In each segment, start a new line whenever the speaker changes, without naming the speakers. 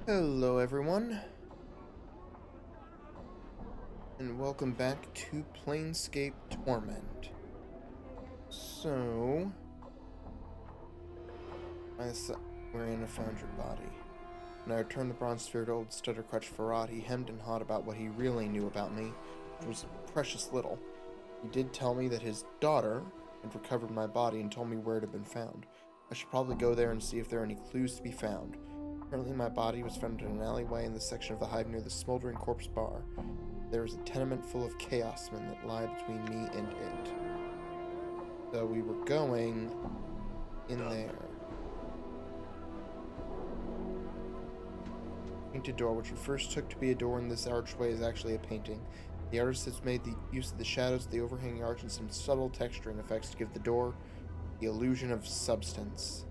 Hello, everyone, and welcome back to Planescape Torment. So, where Annah found your body. When I returned the bronze sphere to old Stuttercrutch Farad, he hemmed and hawed about what he really knew about me, which was precious little. He did tell me that his daughter had recovered my body and told me where it had been found. I should probably go there and see if there are any clues to be found. Currently, my body was found in an alleyway in the section of the hive near the smoldering corpse bar. There is a tenement full of chaosmen that lie between me and it. So we were going in there. Painted door, which we first took to be a door in this archway, is actually a painting. The artist has made the use of the shadows of the overhanging arch and some subtle texturing effects to give the door the illusion of substance.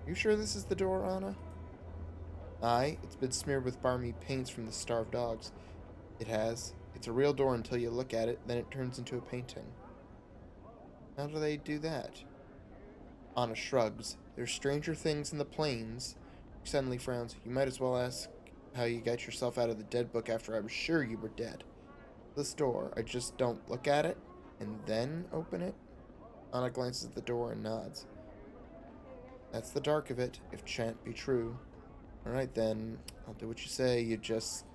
You sure this is the door, Annah? Aye, it's been smeared with barmy paints from the starved dogs. It has. It's a real door until you look at it, then it turns into a painting. How do they do that? Anna shrugs. There's stranger things in the plains. He suddenly frowns. You might as well ask how you got yourself out of the dead book after I was sure you were dead. This door, I just don't look at it and then open it? Anna glances at the door and nods. That's the dark of it, if chant be true. Alright then, I'll do what you say, you just...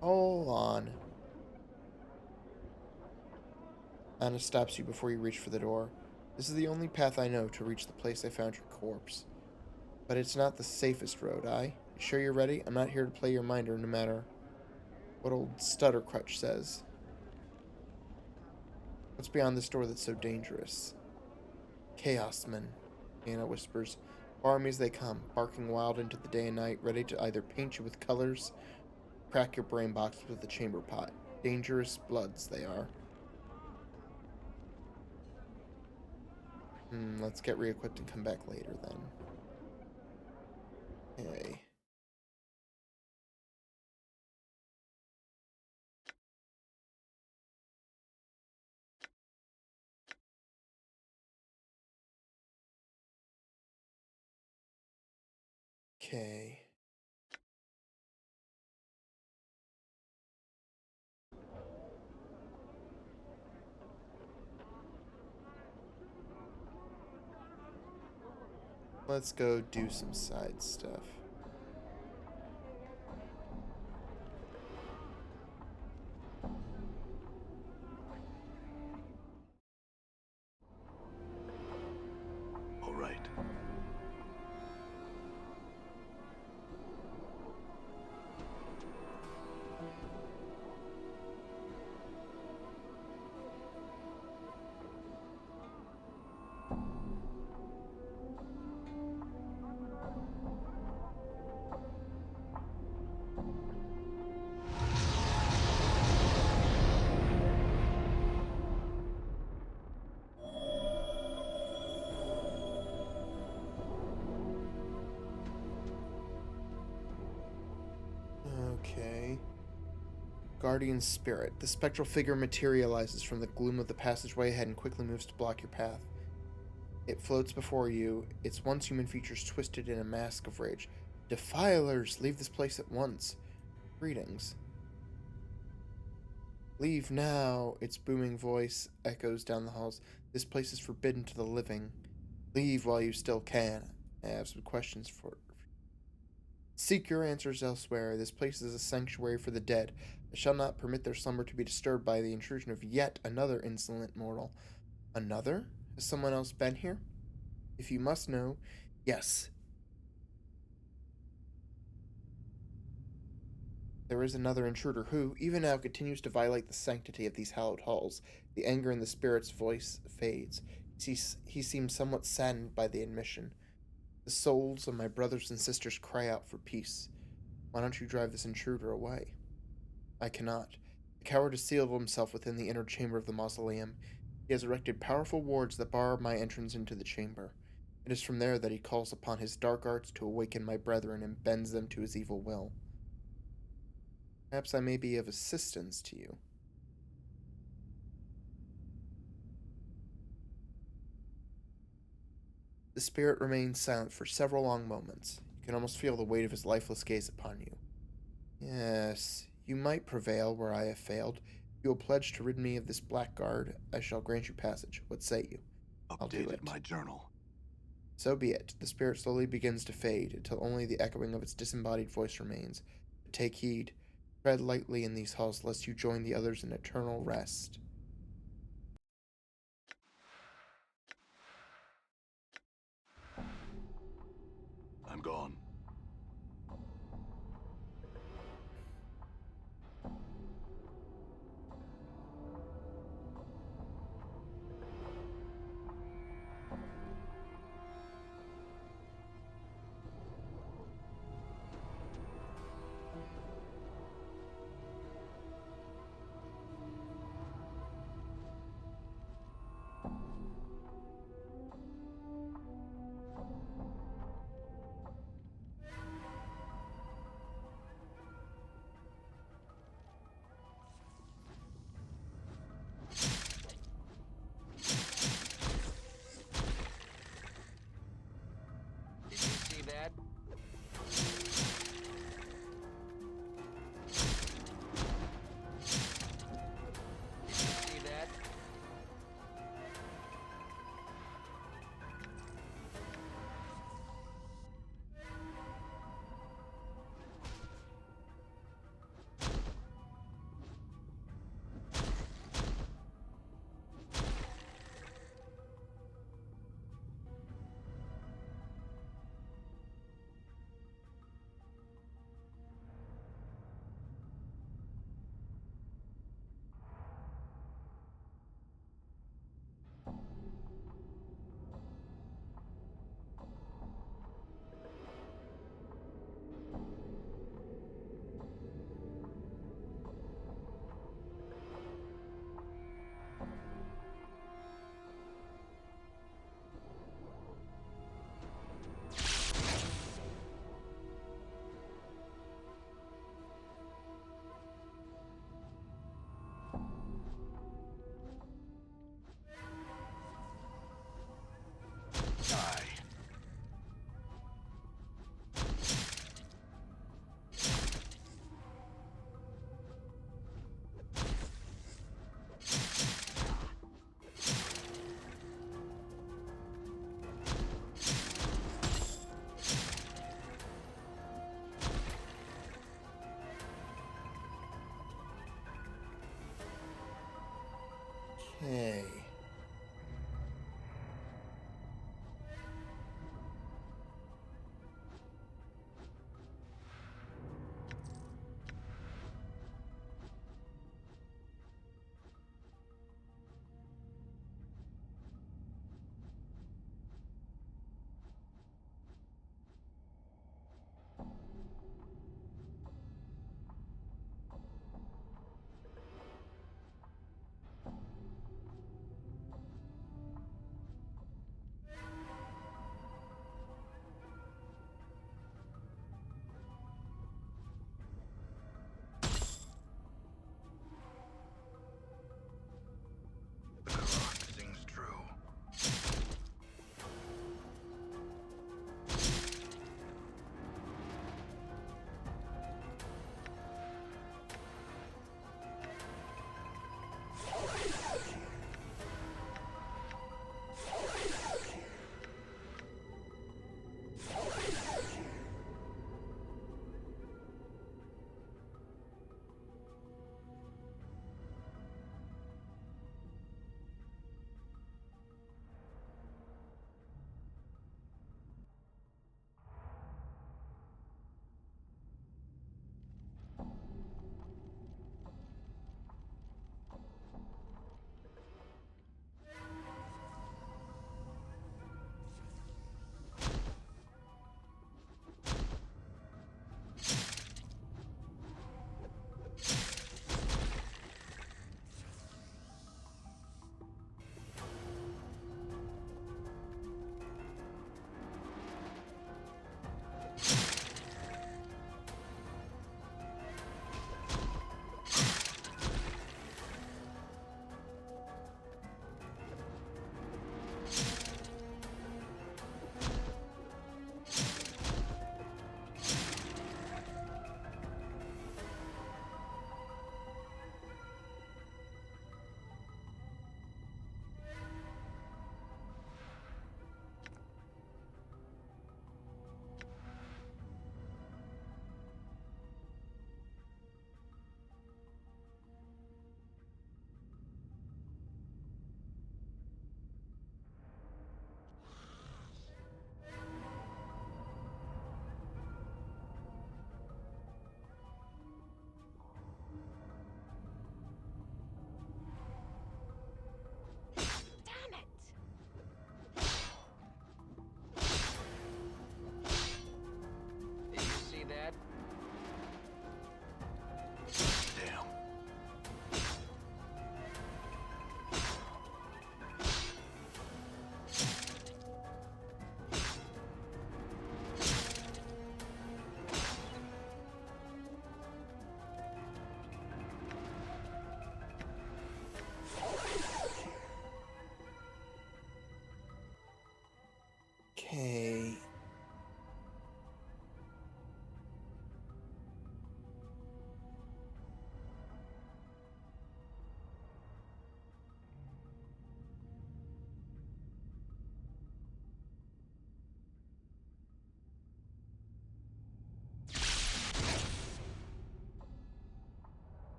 Hold on. Anna stops you before you reach for the door. This is the only path I know to reach the place I found your corpse. But it's not the safest road, aye? You sure you're ready? I'm not here to play your minder, no matter what old Stuttercrutch says. What's beyond this door that's so dangerous? Chaosmen, Anna whispers. Armies they come, barking wild into the day and night, ready to either paint you with colors, crack your brain box with a chamber pot. Dangerous bloods they are. Let's get re-equipped and come back later then. Okay. Okay. Let's go do some side stuff.
All right.
Okay. Guardian Spirit. The spectral figure materializes from the gloom of the passageway ahead and quickly moves to block your path. It floats before you, its once human features twisted in a mask of rage. Defilers, leave this place at once. Greetings. Leave now, its booming voice echoes down the halls. This place is forbidden to the living. Leave while you still can. I have some questions for... Seek your answers elsewhere. This place is a sanctuary for the dead. I shall not permit their slumber to be disturbed by the intrusion of yet another insolent mortal. Another? Has someone else been here? If you must know, yes. There is another intruder who, even now, continues to violate the sanctity of these hallowed halls. The anger in the spirit's voice fades. He seems somewhat saddened by the admission. The souls of my brothers and sisters cry out for peace. Why don't you drive this intruder away? I cannot. The coward has sealed himself within the inner chamber of the mausoleum. He has erected powerful wards that bar my entrance into the chamber. It is from there that he calls upon his dark arts to awaken my brethren and bends them to his evil will. Perhaps I may be of assistance to you. The spirit remains silent for several long moments. You can almost feel the weight of his lifeless gaze upon you. Yes, you might prevail where I have failed. If you will pledge to rid me of this blackguard, I shall grant you passage. What say you? I'll do
Updated
it.
my journal.
So be it. The spirit slowly begins to fade until only the echoing of its disembodied voice remains. But take heed. Tread lightly in these halls lest you join the others in eternal rest.
I'm gone.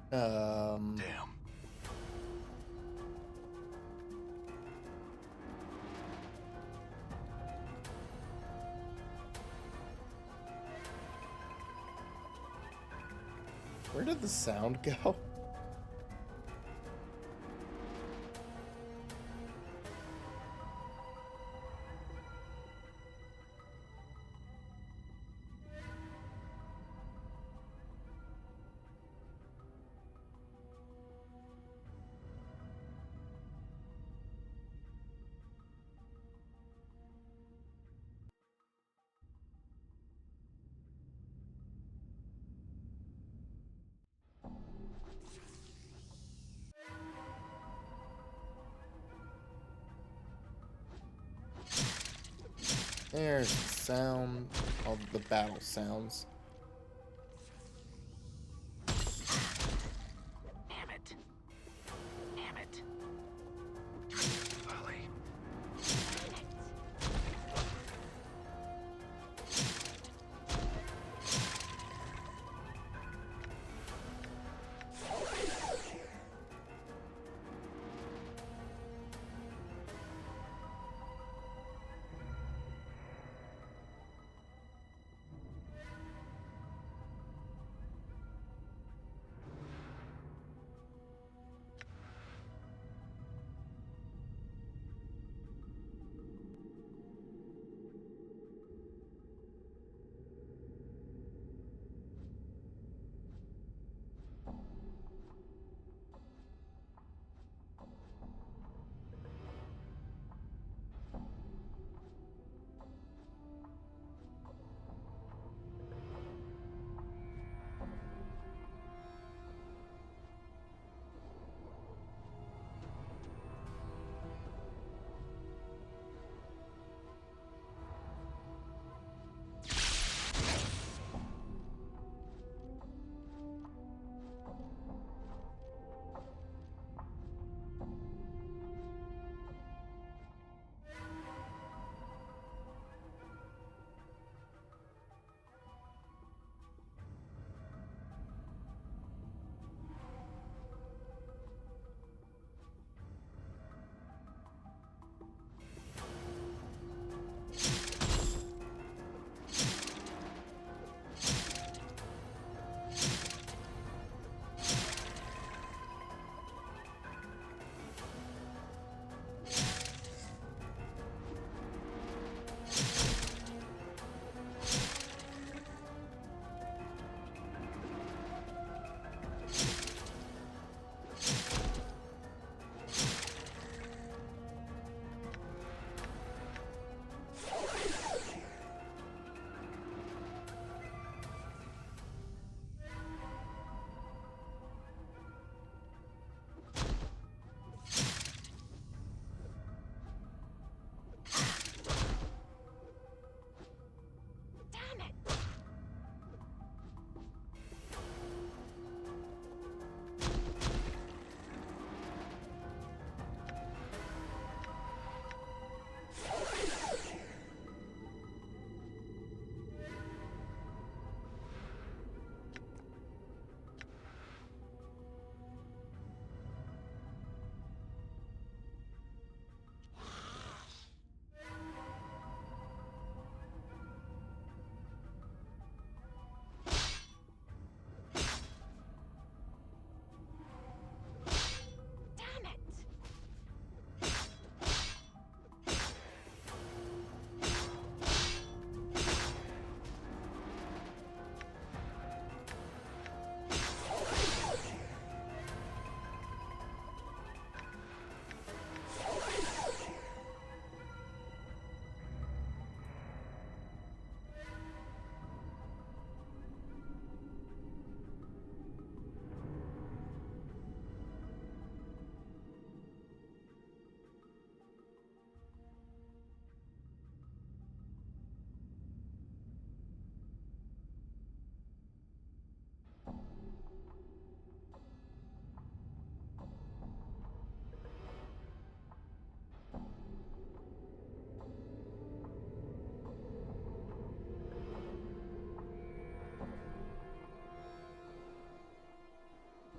Damn.
Where did the sound go? There's the sound. All the battle sounds.
Damn it. Damn it. Golly.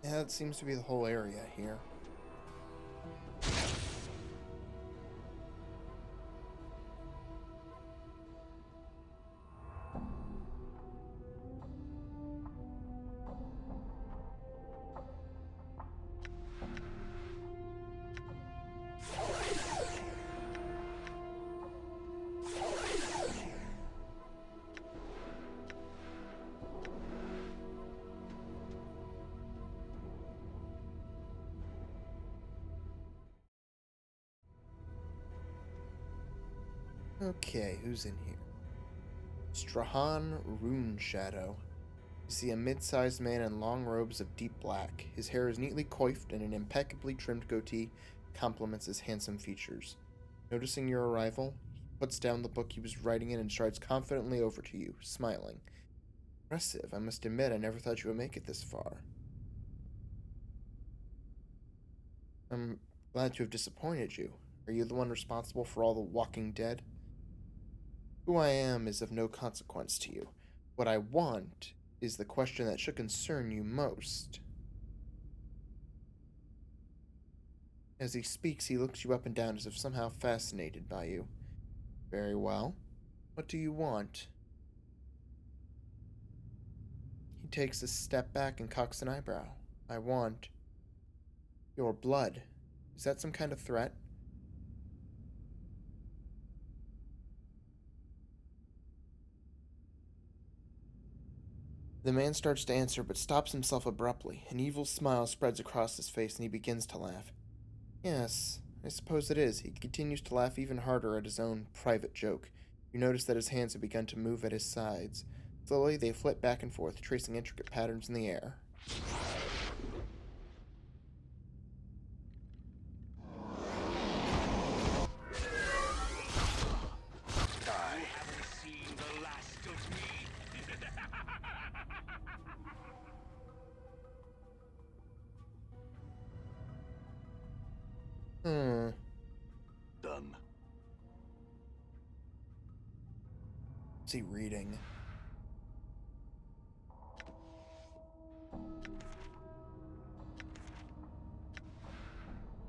Yeah, that seems to be the whole area here. Okay, who's in here? Strahan Rune Shadow. You see a mid-sized man in long robes of deep black. His hair is neatly coiffed and an impeccably trimmed goatee complements his handsome features. Noticing your arrival, he puts down the book he was writing in and strides confidently over to you, smiling. Impressive, I must admit I never thought you would make it this far. I'm glad to have disappointed you. Are you the one responsible for all the walking dead? Who I am is of no consequence to you. What I want is the question that should concern you most. As he speaks, he looks you up and down as if somehow fascinated by you. Very well. What do you want? He takes a step back and cocks an eyebrow. I want your blood. Is that some kind of threat? The man starts to answer but stops himself abruptly. An evil smile spreads across his face and he begins to laugh. Yes, I suppose it is. He continues to laugh even harder at his own private joke. You notice that his hands have begun to move at his sides. Slowly, they flit back and forth, tracing intricate patterns in the air.
Die.
Haven't seen the last of me.
Hmm.
Done.
What's he reading?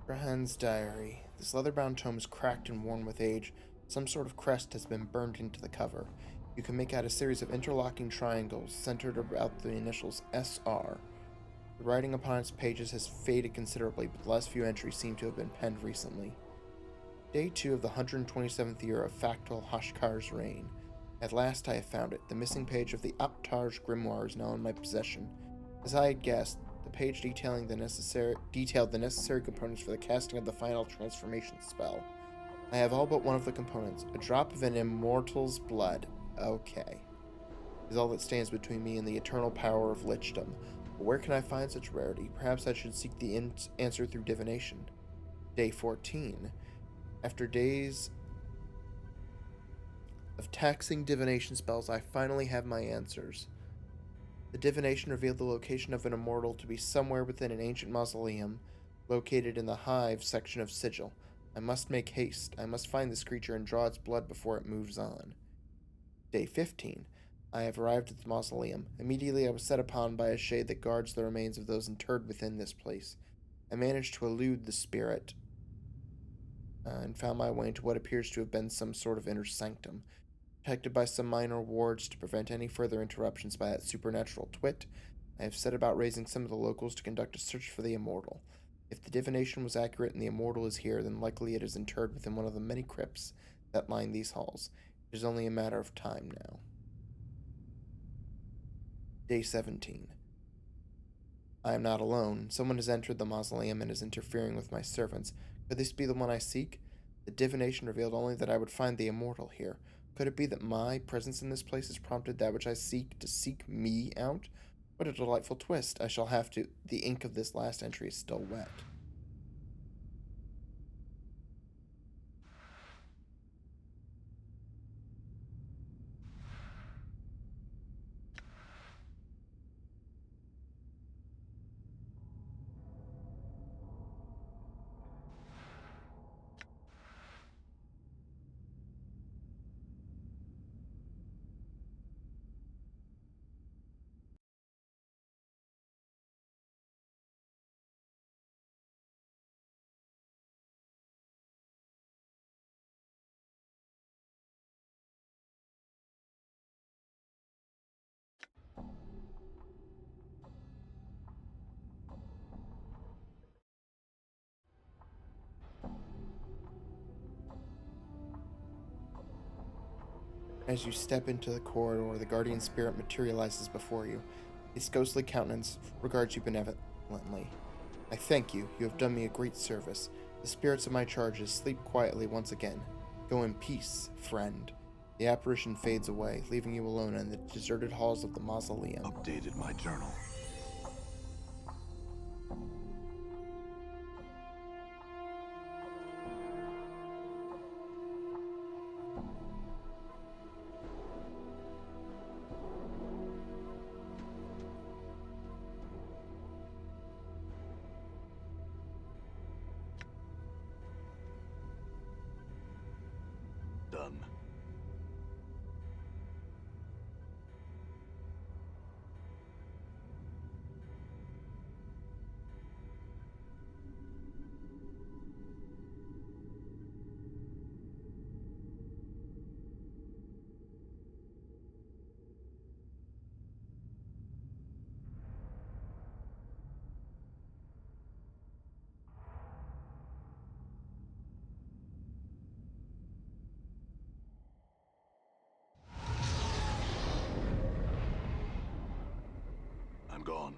Grahan's diary. This leather-bound tome is cracked and worn with age. Some sort of crest has been burned into the cover. You can make out a series of interlocking triangles centered about the initials SR. The writing upon its pages has faded considerably, but the last few entries seem to have been penned recently. Day 2 of the 127th year of Factal Hashkar's reign. At last I have found it. The missing page of the Aptar's grimoire is now in my possession. As I had guessed, the page detailed the necessary components for the casting of the final transformation spell. I have all but one of the components. A drop of an immortal's blood. Okay. Is all that stands between me and the eternal power of lichdom. But where can I find such rarity? Perhaps I should seek the answer through divination. Day 14. After days of taxing divination spells, I finally have my answers. The divination revealed the location of an immortal to be somewhere within an ancient mausoleum located in the Hive section of Sigil. I must make haste. I must find this creature and draw its blood before it moves on. Day 15. I have arrived at the mausoleum. Immediately I was set upon by a shade that guards the remains of those interred within this place. I managed to elude the spirit and found my way into what appears to have been some sort of inner sanctum. Protected by some minor wards to prevent any further interruptions by that supernatural twit, I have set about raising some of the locals to conduct a search for the immortal. If the divination was accurate and the immortal is here, then likely it is interred within one of the many crypts that line these halls. It is only a matter of time now. Day 17. I am not alone. Someone has entered the mausoleum and is interfering with my servants. Could this be the one I seek? The divination revealed only that I would find the immortal here. Could it be that my presence in this place has prompted that which I seek to seek me out? What a delightful twist. I shall have to. The ink of this last entry is still wet. As you step into the corridor, the guardian spirit materializes before you. Its ghostly countenance regards you benevolently. I thank you. You have done me a great service. The spirits of my charges sleep quietly once again. Go in peace, friend. The apparition fades away, leaving you alone in the deserted halls of the mausoleum.
Updated my journal. Done. I'm gone.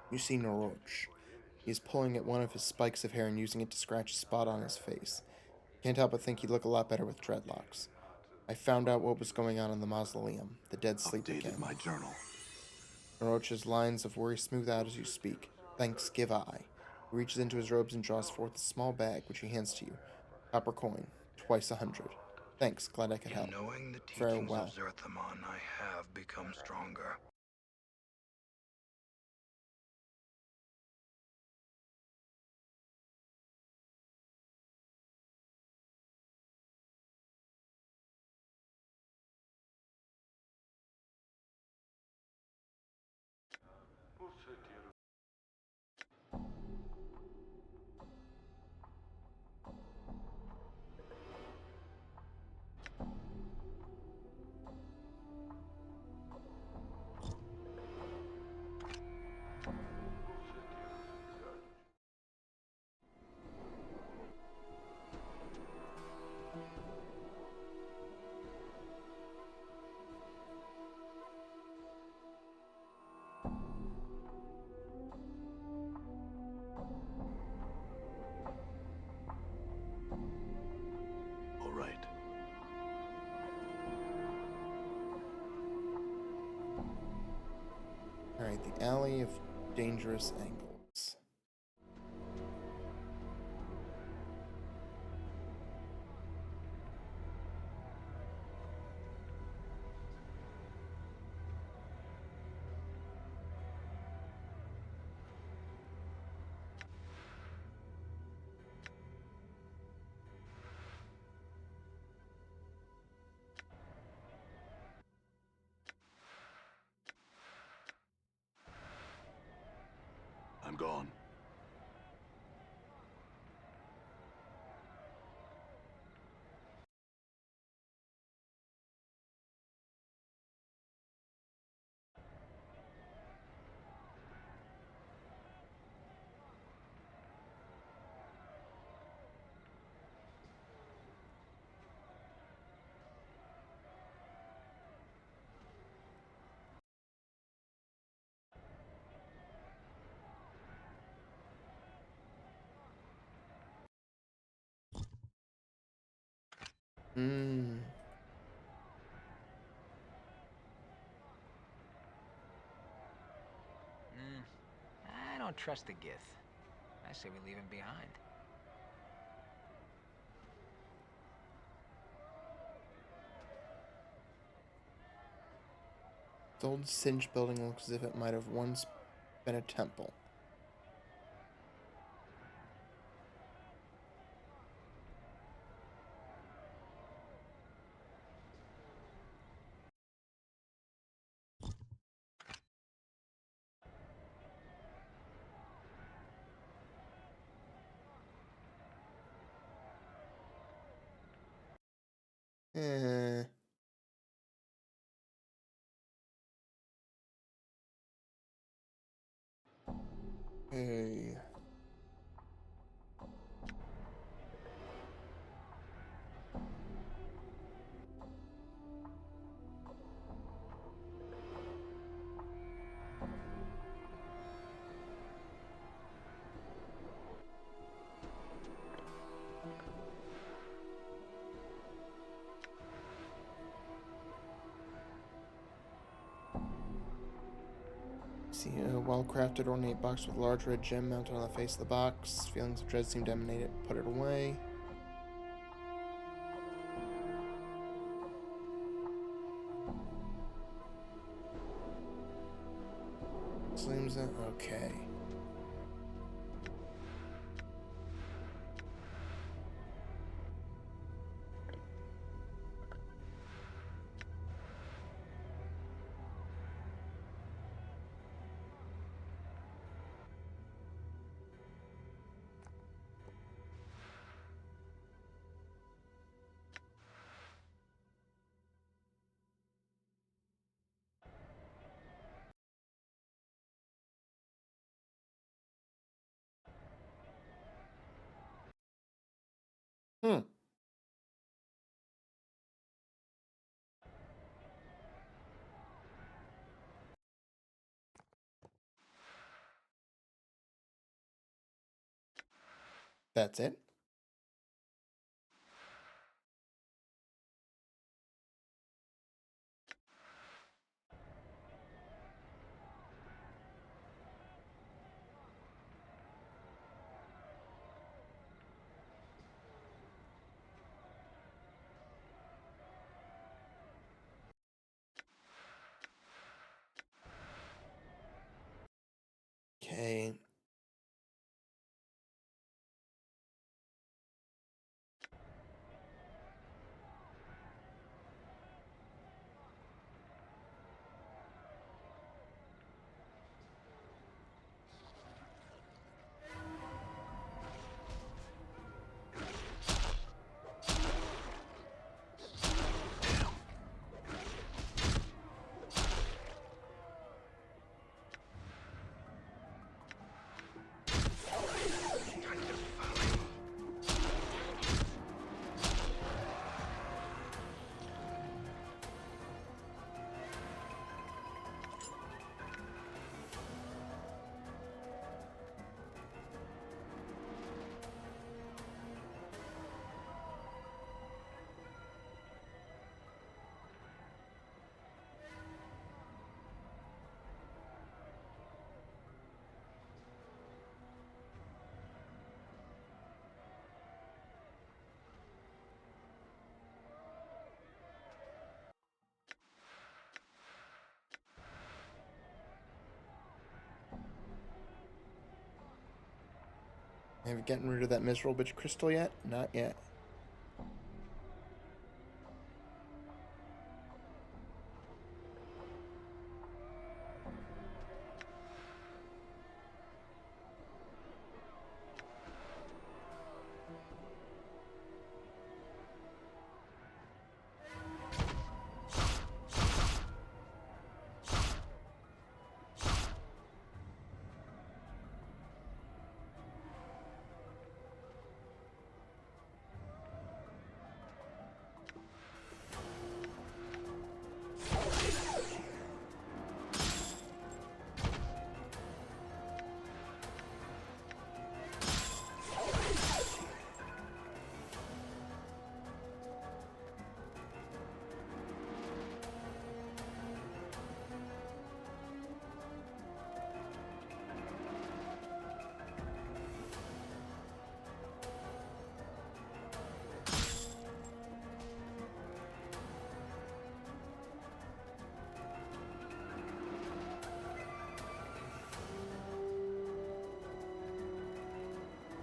You see Noroch. He is pulling at one of his spikes of hair and using it to scratch a spot on his face. Can't help but think he'd look a lot better with dreadlocks. I found out what was going on in the mausoleum. The dead sleep
Updated
again.
my journal.
Noroch's lines of worry smooth out as you speak. Thanks, give I. He reaches into his robes and draws forth a small bag, which he hands to you. Copper coin, twice 100. Thanks, glad I could help.
In knowing the teachings
Farewell.
of Zerthamon, I have become stronger.
All right.
Alright, the Alley of Dangerous Angles.
I'm gone.
Mmm.
I don't trust the Gith. I say we leave him behind.
The old singed building looks as if it might have once been a temple. Eh. Hey. See a well-crafted ornate box with a large red gem mounted on the face of the box. Feelings of dread seem to emanate it. Put it away. Seems that okay. Hmm. That's it. Okay. Have you gotten rid of that miserable bitch crystal yet? Not yet.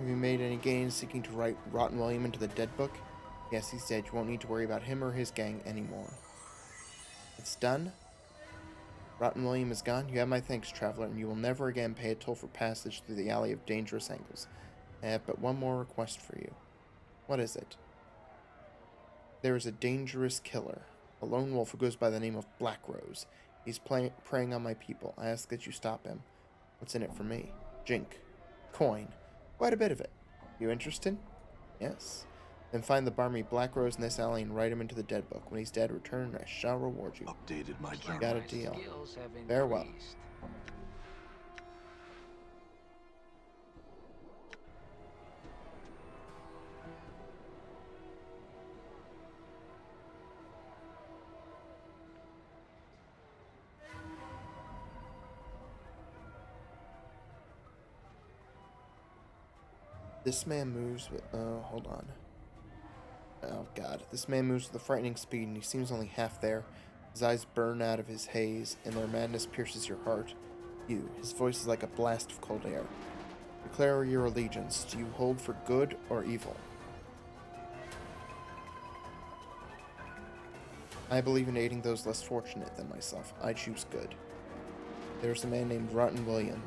Have you made any gains seeking to write Rotten William into the dead book? Yes, he's dead. You won't need to worry about him or his gang anymore. It's done. Rotten William is gone. You have my thanks, traveler, and you will never again pay a toll for passage through the alley of dangerous angles. I have but one more request for you. What is it? There is a dangerous killer, a lone wolf who goes by the name of Black Rose. He's preying on my people. I ask that you stop him. What's in it for me? Jink. Coin. Quite a bit of it. You interested? Yes. Then find the barmy Black Rose in this alley and write him into the dead book. When he's dead, return and I shall reward you.
Updated my
Looks like
journal.
Got a
my
deal.
skills have
Farewell.
increased.
This man moves with... Oh, hold on. Oh, God. This man moves with a frightening speed, and he seems only half there. His eyes burn out of his haze, and their madness pierces your heart. You. His voice is like a blast of cold air. Declare your allegiance. Do you hold for good or evil? I believe in aiding those less fortunate than myself. I choose good. There's a man named Rotten William.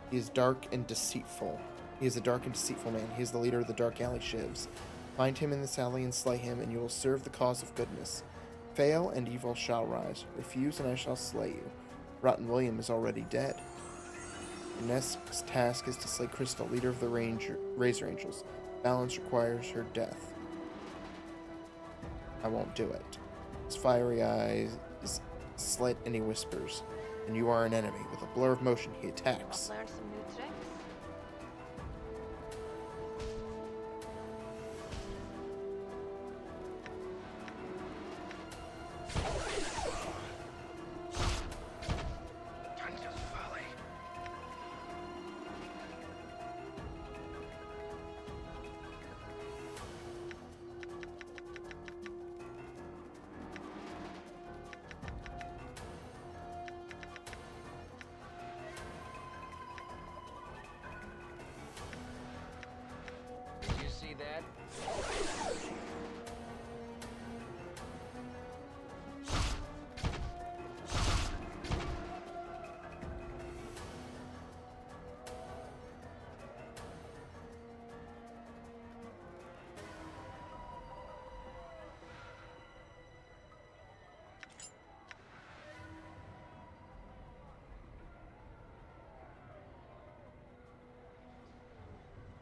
He is dark and deceitful. He is a dark and deceitful man. He is the leader of the Dark Alley Shivs. Find him in this alley and slay him, and you will serve the cause of goodness. Fail, and evil shall rise. Refuse, and I shall slay you. Rotten William is already dead. Your next task is to slay Crystal, leader of the Razor Angels. Balance requires her death. I won't do it. His fiery eyes slit, and he whispers. And you are an enemy. With a blur of motion, he attacks.
Learn some new tricks.
Tanja's folly.
Did you see that?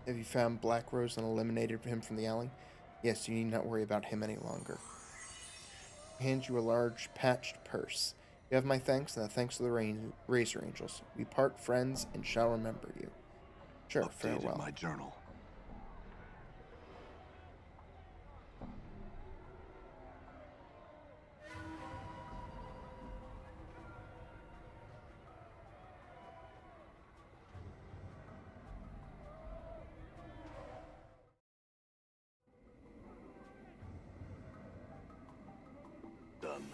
Have you found Black Rose and eliminated him from the alley? Yes, you need not worry about him any longer. I hand you a large, patched purse. You have my thanks and the thanks of the Razor Angels. We part friends and shall remember you. Sure,
Updated
farewell.
my journal. Done.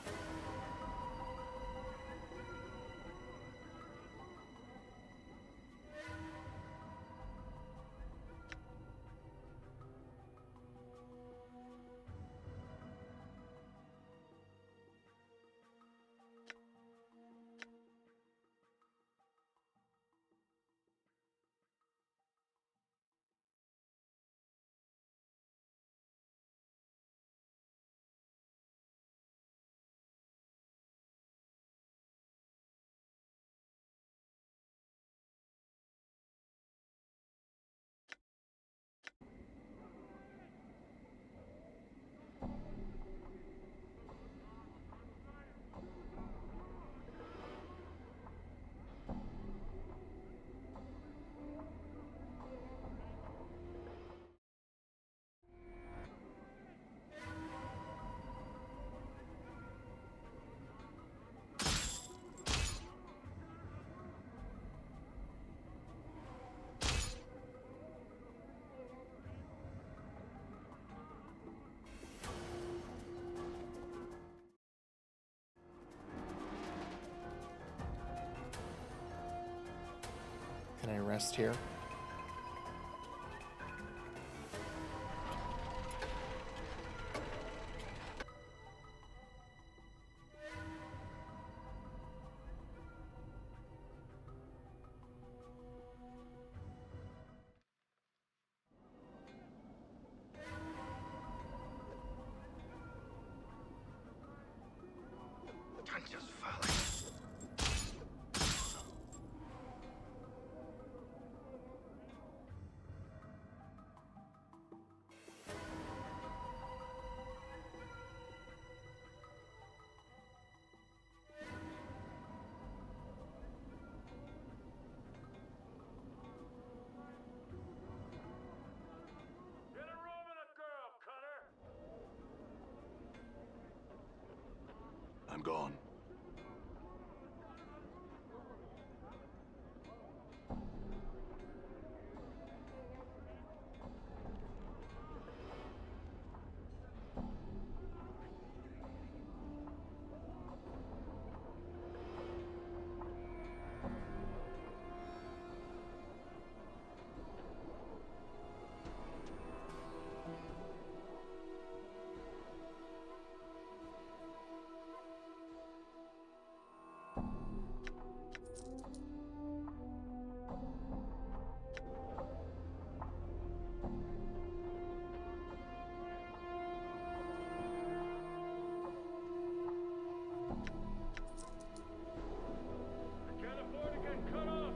Can I rest here?
gone.
Can't afford to get cut off.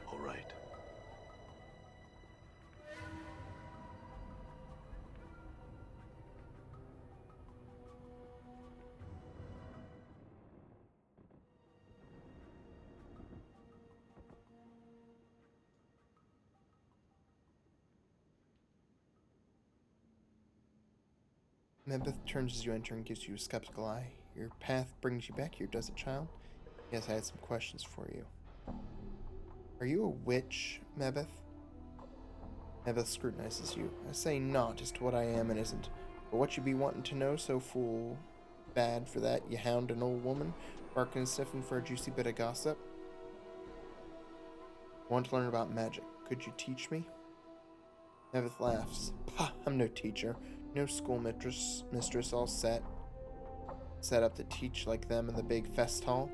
All right.
Membeth turns as you enter and gives you a skeptical eye. Your path brings you back here, does it, child? Yes, I had some questions for you. Are you a witch, Mebeth? Mebeth scrutinizes you. I say not as to what I am and isn't, but what you be wanting to know so full bad for that, you hound an old woman, barking and sniffing for a juicy bit of gossip? I want to learn about magic. Could you teach me? Mebeth laughs. Pah, I'm no teacher. No school mistress all set up to teach like them in the big fest hall.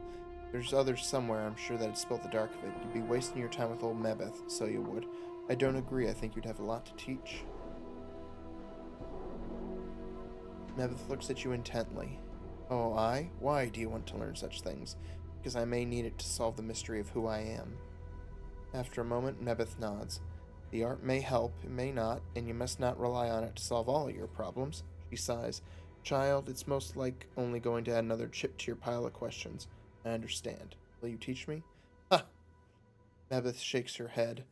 There's others somewhere, I'm sure, that'd spill the dark of it. You'd be wasting your time with old Mebeth, so you would. I don't agree. I think you'd have a lot to teach. Mebeth looks at you intently. Oh, I? Why do you want to learn such things? Because I may need it to solve the mystery of who I am. After a moment, Mebeth nods. The art may help, it may not, and you must not rely on it to solve all your problems. She sighs. Child, it's most like only going to add another chip to your pile of questions. I understand. Will you teach me? Ha! Mebeth shakes her head.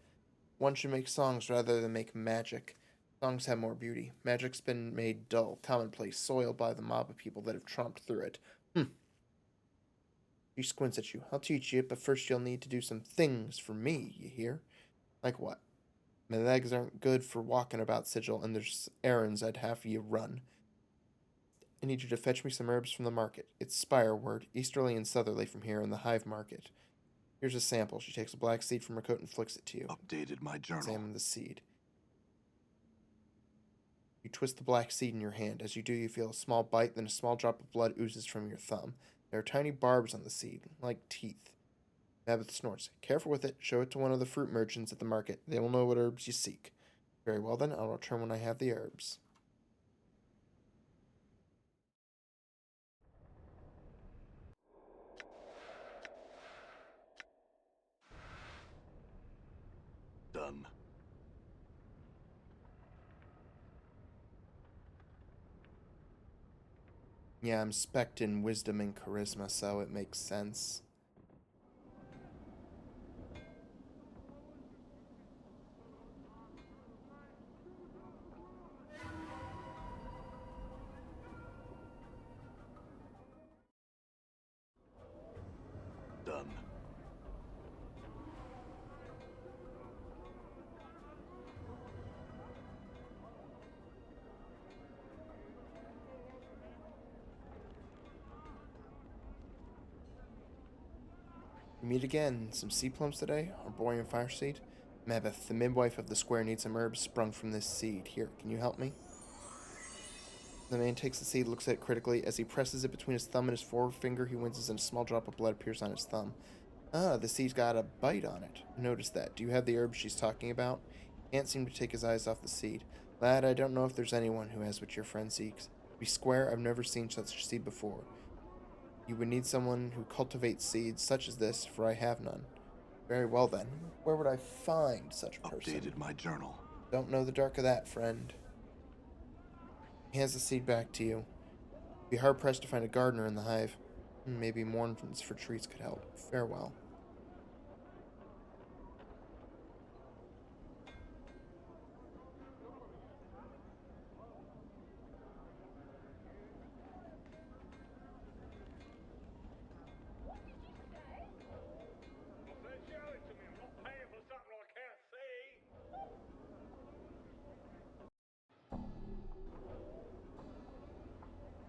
One should make songs rather than make magic. Songs have more beauty. Magic's been made dull, commonplace, soiled by the mob of people that have tromped through it. She squints at you. I'll teach you, but first you'll need to do some things for me, you hear? Like what? My legs aren't good for walking about, Sigil, and there's errands I'd have you run. I need you to fetch me some herbs from the market. It's Spireward, easterly and southerly from here in the Hive Market. Here's a sample. She takes a black seed from her coat and flicks it to you.
Updated my journal.
Examine the seed. You twist the black seed in your hand. As you do, you feel a small bite, then a small drop of blood oozes from your thumb. There are tiny barbs on the seed, like teeth. Mabeth snorts. Careful with it. Show it to one of the fruit merchants at the market. They will know what herbs you seek. Very well then, I'll return when I have the herbs.
Done.
Yeah, I'm spec'd in wisdom and charisma, so it makes sense.
Done.
We meet again. Some sea plums today? Our boy in fire seed? Mabeth, the midwife of the square, needs some herbs sprung from this seed. Here, can you help me? The man takes the seed, looks at it critically. As he presses it between his thumb and his forefinger, he winces and a small drop of blood appears on his thumb. Ah, the seed's got a bite on it. I noticed that. Do you have the herb she's talking about? Can't seem to take his eyes off the seed. Lad, I don't know if there's anyone who has what your friend seeks. To be square, I've never seen such a seed before. You would need someone who cultivates seeds such as this, for I have none. Very well then. Where would I find such a person?
Updated my journal.
Don't know the dark of that, friend. He hands the seed back to you. Be hard pressed to find a gardener in the hive. Maybe mournings for trees could help. Farewell.
Don't yell it to me. I'm not paying for something I can't see.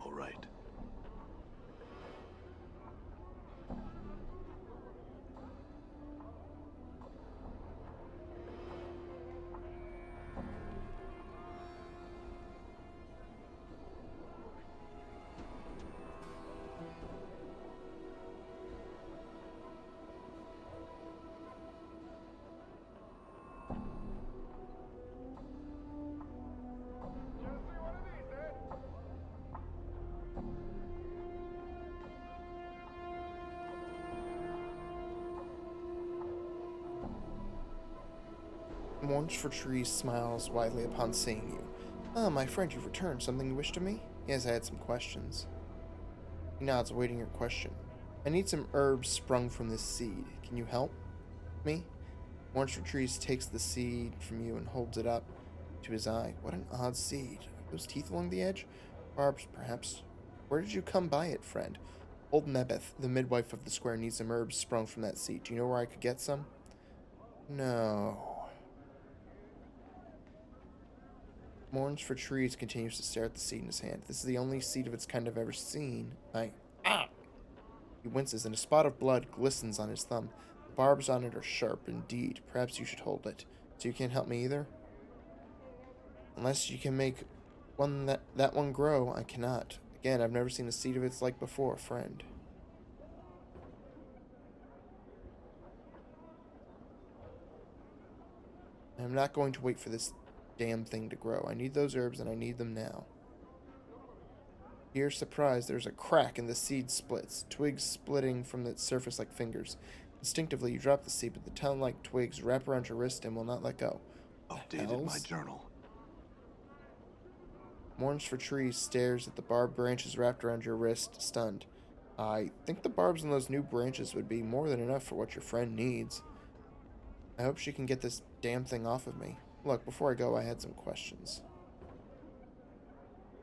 All right.
Just see what it is, Dad.
Mourns for Trees smiles widely upon seeing you. Ah, my friend, you've returned. Something you wish to me? Yes, I had some questions. He nods, awaiting your question. I need some herbs sprung from this seed. Can you help me? Mourns for Trees takes the seed from you and holds it up to his eye. What an odd seed. Are those teeth along the edge? Barbs, perhaps. Where did you come by it, friend? Old Mebeth, the midwife of the square, needs some herbs sprung from that seed. Do you know where I could get some? No. Mourns for Trees continues to stare at the seed in his hand. This is the only seed of its kind I've ever seen. Ah! He winces, and a spot of blood glistens on his thumb. The barbs on it are sharp indeed. Perhaps you should hold it. So you can't help me either? Unless you can make that one grow, I cannot. Again, I've never seen a seed of its like before, friend. I'm not going to wait for this damn thing to grow. I need those herbs, and I need them now. To your surprise, there's a crack and the seed splits, twigs splitting from its surface like fingers. Instinctively, you drop the seed, but the talon-like twigs wrap around your wrist and will not let go.
Updated my journal.
Mourns for Trees stares at the barbed branches wrapped around your wrist, stunned. I think the barbs in those new branches would be more than enough for what your friend needs. I hope she can get this damn thing off of me. Look, before I go, I had some questions.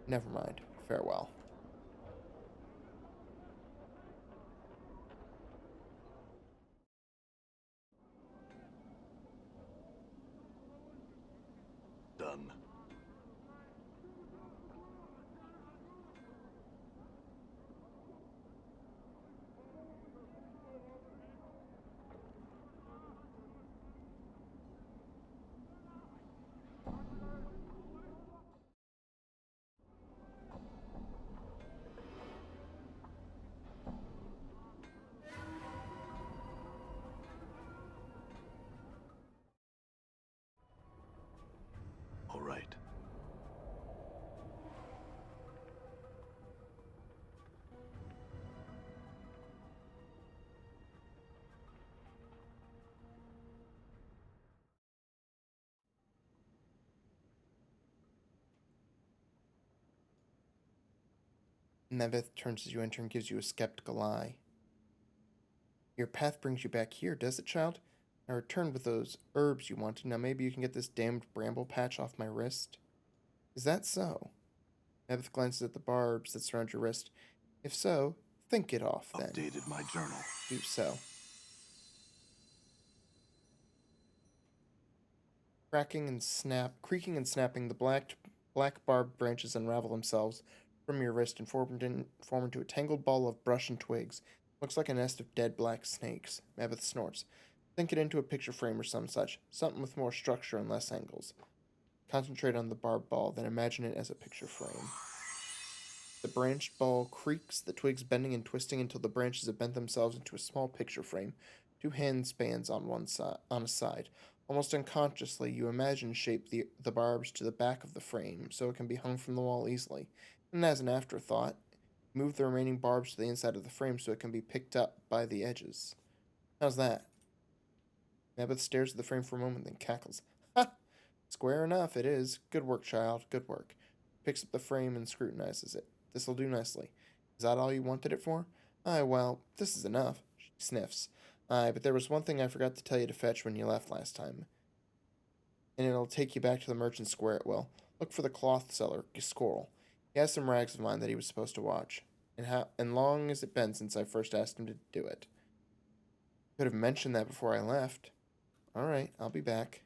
Never mind. Farewell.
Done. All right.
Nevith turns as you enter and gives you a skeptical eye. Your path brings you back here, does it, child? I returned with those herbs you wanted. Now maybe you can get this damned bramble patch off my wrist. Is that so? Nevith glances at the barbs that surround your wrist. If so, think it off then.
Updated my journal.
Do so. Creaking and snapping, the black barbed branches unravel themselves from your wrist and form into a tangled ball of brush and twigs. Looks like a nest of dead black snakes. Mabeth snorts. Think it into a picture frame or some such. Something with more structure and less angles. Concentrate on the barbed ball, then imagine it as a picture frame. The branched ball creaks, the twigs bending and twisting until the branches have bent themselves into a small picture frame, 2 hand spans on a side. Almost unconsciously, you imagine shape the barbs to the back of the frame, so it can be hung from the wall easily. And as an afterthought, move the remaining barbs to the inside of the frame so it can be picked up by the edges. How's that? Mabeth stares at the frame for a moment, then cackles. Ha! Square enough, it is. Good work, child, good work. Picks up the frame and scrutinizes it. This'll do nicely. Is that all you wanted it for? Aye, well, this is enough. She sniffs. Aye, but there was one thing I forgot to tell you to fetch when you left last time. And it'll take you back to the merchant square, it will. Look for the cloth seller, Giscorl. He has some rags of mine that he was supposed to watch. And long has it been since I first asked him to do it. Could have mentioned that before I left. All right, I'll be back.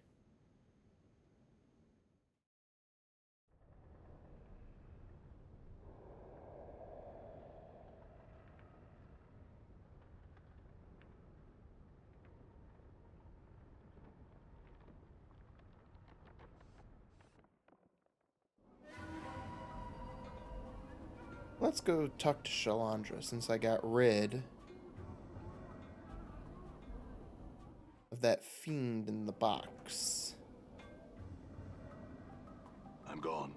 Let's go talk to Shalandra since I got rid of that fiend in the box.
I'm gone.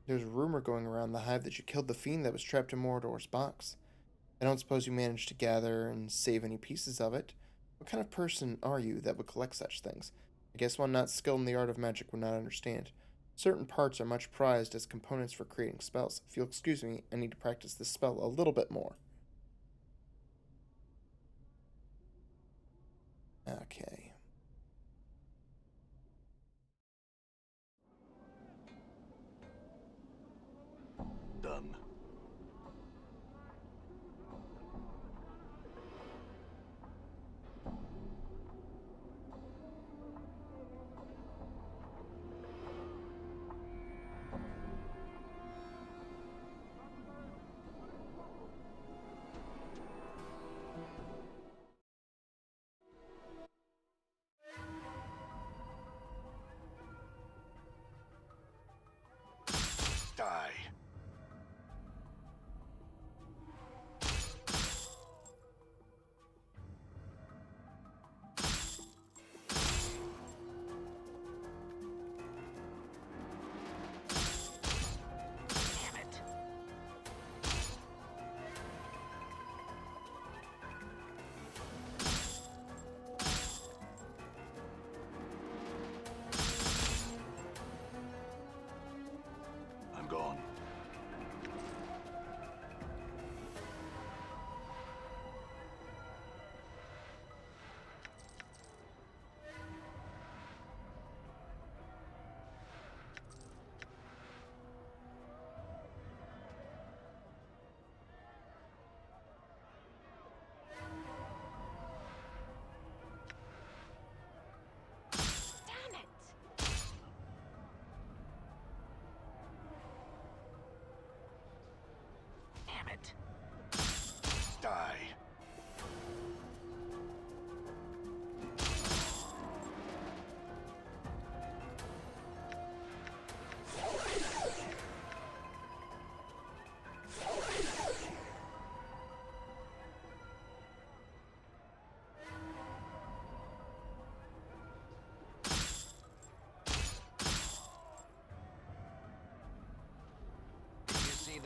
There's a rumor going around the hive that you killed the fiend that was trapped in Mordor's box. I don't suppose you managed to gather and save any pieces of it. What kind of person are you that would collect such things? I guess one not skilled in the art of magic would not understand. Certain parts are much prized as components for creating spells. If you'll excuse me, I need to practice this spell a little bit more. Okay.
Done.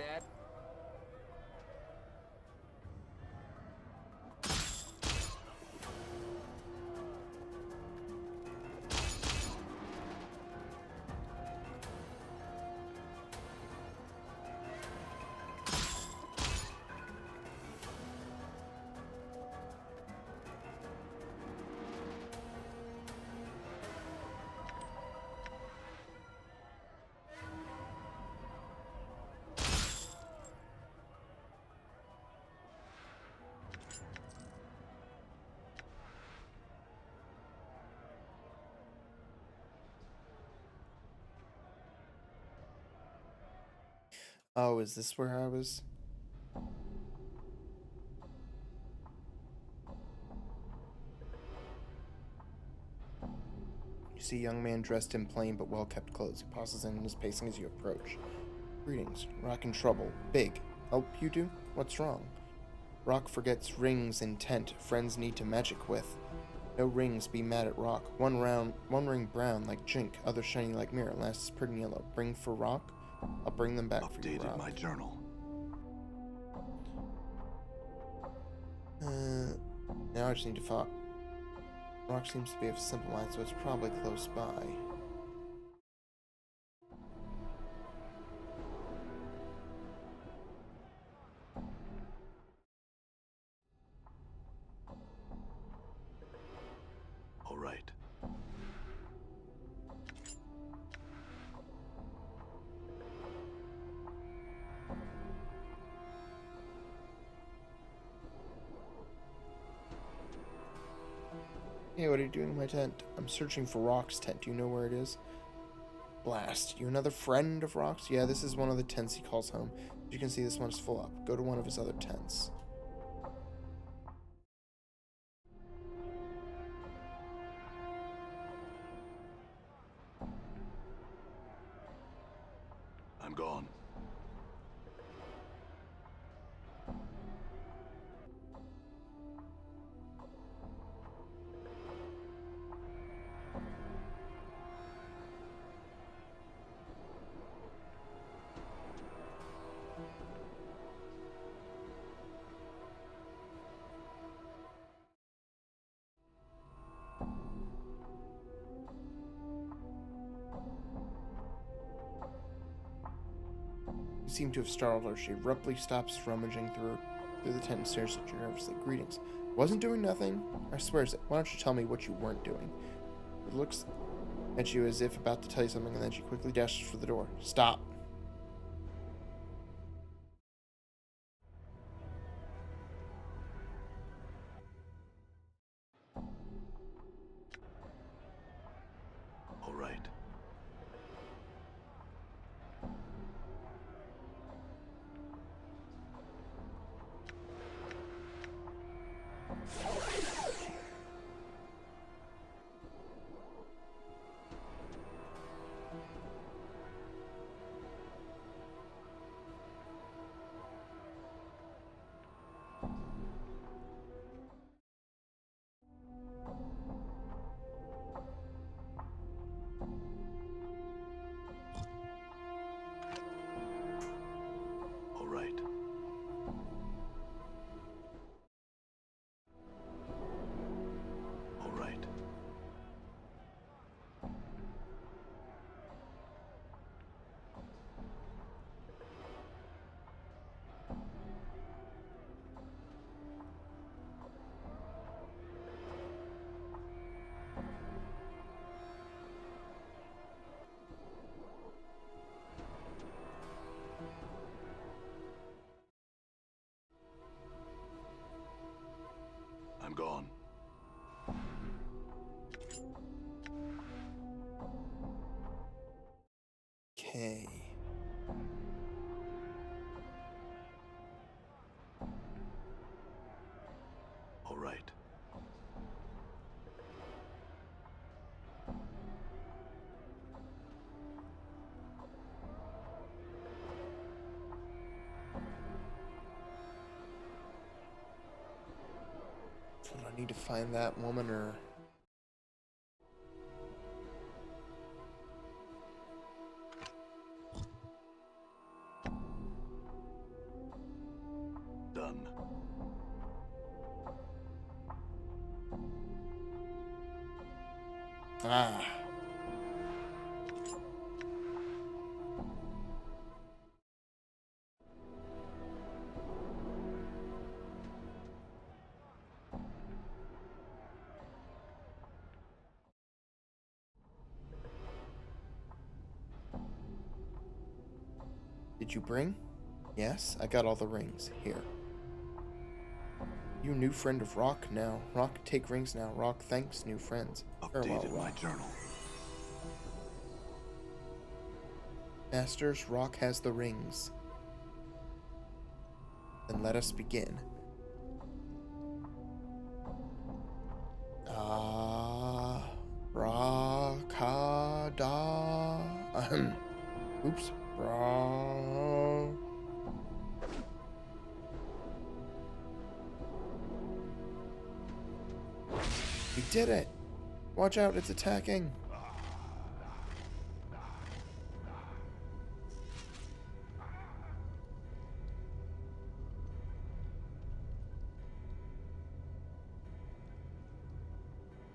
that.
Oh, is this where I was? You see a young man dressed in plain but well-kept clothes. He pauses in his pacing as you approach. Greetings. Rock in trouble. Big. Help you do? What's wrong? Rock forgets rings in tent. Friends need to magic with. No rings, be mad at Rock. One ring brown like Jink, other shiny like mirror, last is pretty yellow. Bring for Rock? I'll bring them back for you,
Updated
Rock.
my journal.
Now I just need to follow. Rock seems to be of simple mind, so it's probably close by.
All right.
Hey, what are you doing in my tent? I'm searching for Rock's tent. Do you know where it is? Blast. You another friend of Rock's? Yeah, this is one of the tents he calls home. As you can see, this one's full up. Go to one of his other tents.
I'm gone.
You seem to have startled her. She abruptly stops rummaging through the tent and stares at you nervously. Greetings. Wasn't doing nothing. I swear it. Why don't you tell me what you weren't doing? It looks at you as if about to tell you something, and then she quickly dashes for the door. Stop.
All right. All right. All right. I'm gone.
Okay.
All right.
So do I need to find that woman or... Ah. Did you bring? Yes, I got all the rings. Here. You new friend of Rock now. Rock take rings now. Rock thanks new friends. Farewell,
Updated my
Rock.
journal.
Masters, Rock has the rings. Then let us begin. Brakada. Oops. We did it! Watch out, it's attacking!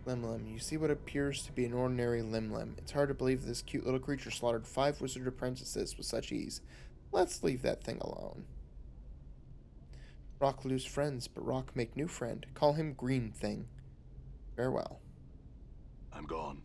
Limlim. You see what appears to be an ordinary Limlim. It's hard to believe this cute little creature slaughtered 5 wizard apprentices with such ease. Let's leave that thing alone. Rock lose friends, but Rock make new friend. Call him Green Thing. Farewell.
I'm gone.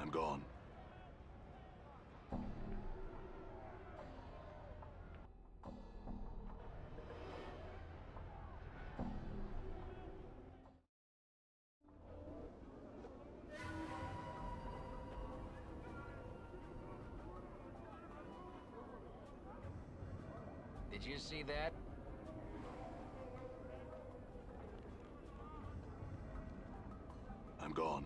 I'm gone.
Did you see that?
I'm gone.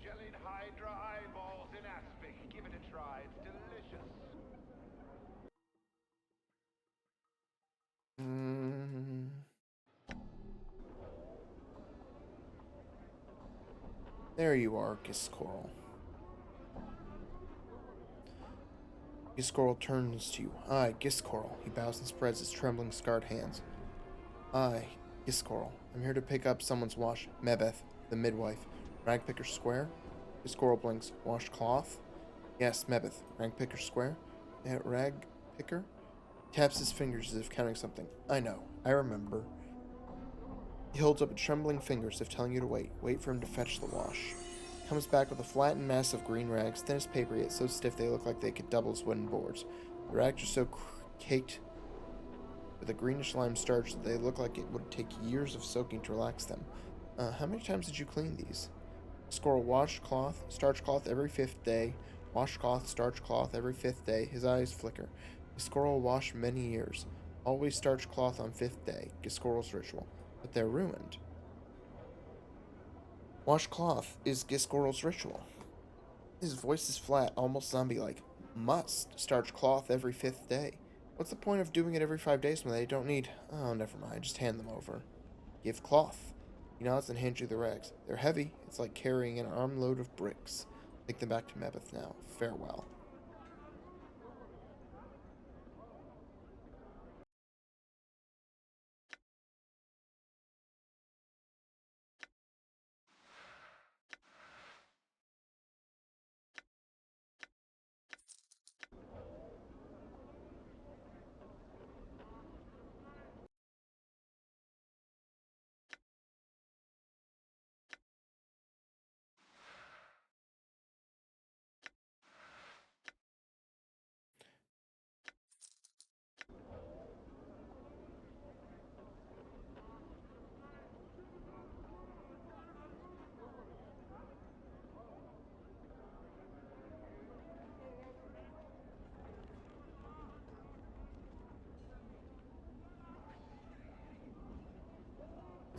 Jellied Hydra eyeballs in aspic. Give it a try. It's delicious.
There you are, Giscoral. Giscoral turns to you. I, Giscoral. He bows and spreads his trembling, scarred hands. I, Giscoral. I'm here to pick up someone's wash. Mebeth, the midwife. Ragpicker Square? Giscoral blinks. Washed cloth? Yes, Mebeth. Ragpicker Square? Ragpicker? Taps his fingers as if counting something. I know. I remember. He holds up trembling fingers as if telling you to wait. Wait for him to fetch the wash. Comes back with a flattened mass of green rags, thin as paper, yet so stiff they look like they could double as wooden boards. The rags are so caked with a greenish lime starch that they look like it would take years of soaking to relax them. How many times did you clean these? Squirrel wash cloth, starch cloth every 5th day. Wash cloth, starch cloth every 5th day. His eyes flicker. Giscoral wash many years. Always starch cloth on 5th day. Giscoral's ritual. But they're ruined. Wash cloth is Giscoral's ritual. His voice is flat, almost zombie-like. Must starch cloth every 5th day. What's the point of doing it every 5 days when they don't need... Oh, never mind. Just hand them over. Give cloth. He nods and hands you the rags. They're heavy. It's like carrying an armload of bricks. Take them back to Mebeth now. Farewell.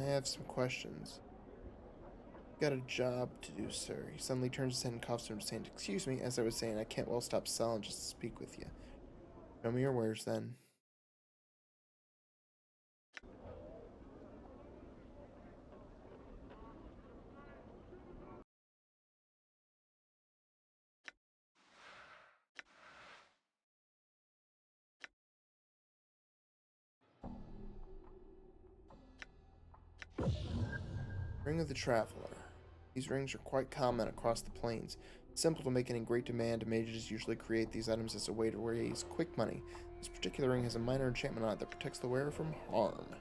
I have some questions. Got a job to do, sir. He suddenly turns his head and coughs to him, saying, "Excuse me," as I was saying, I can't well stop selling just to speak with you. Show me your wares, then. Ring of the Traveler. These rings are quite common across the plains. Simple to make and in great demand, mages usually create these items as a way to raise quick money. This particular ring has a minor enchantment on it that protects the wearer from harm.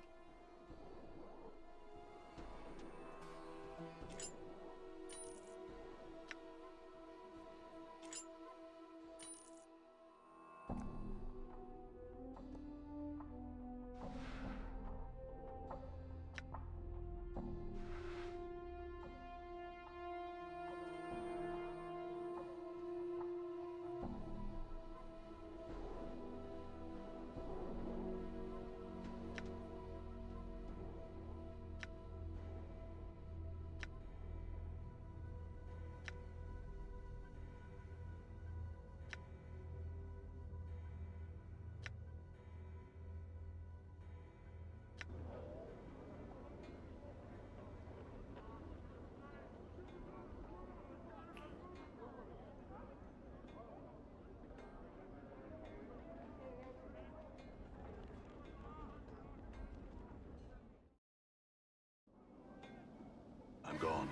I'm gone.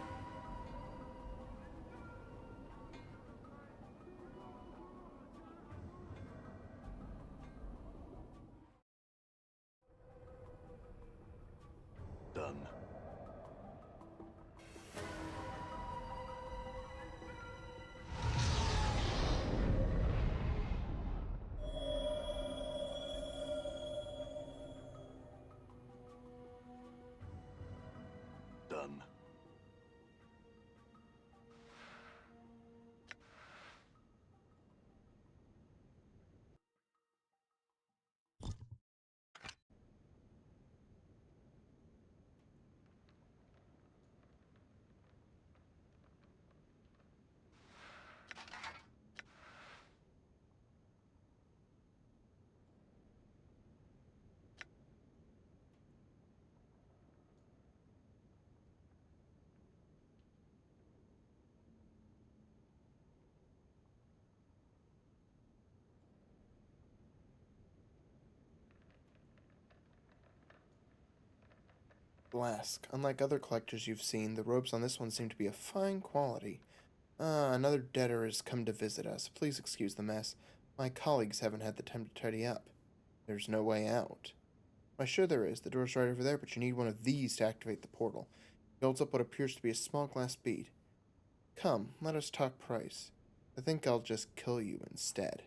Done. Done.
Flask. Unlike other collectors you've seen, the robes on this one seem to be of fine quality. Ah, another debtor has come to visit us. Please excuse the mess. My colleagues haven't had the time to tidy up. There's no way out. Why, sure there is. The door's right over there, but you need one of these to activate the portal. He holds up what appears to be a small glass bead. Come, let us talk price. I think I'll just kill you instead.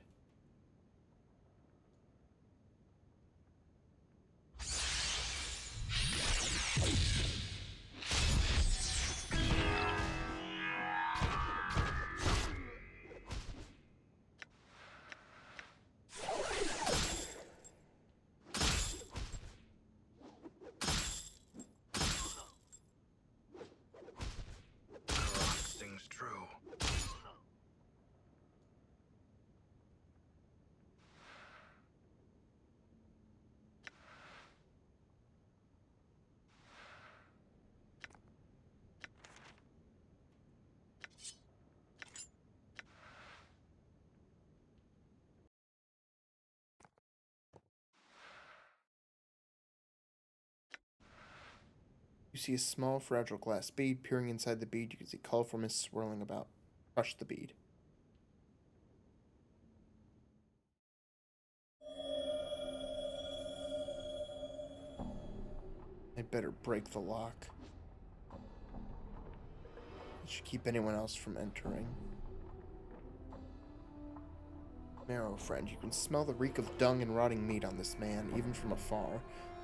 Things true.
You see a small, fragile glass bead. Peering inside the bead, you can see colorful mist swirling about. Crush the bead. I'd better break the lock. It should keep anyone else from entering. Marrow friend, you can smell the reek of dung and rotting meat on this man, even from afar.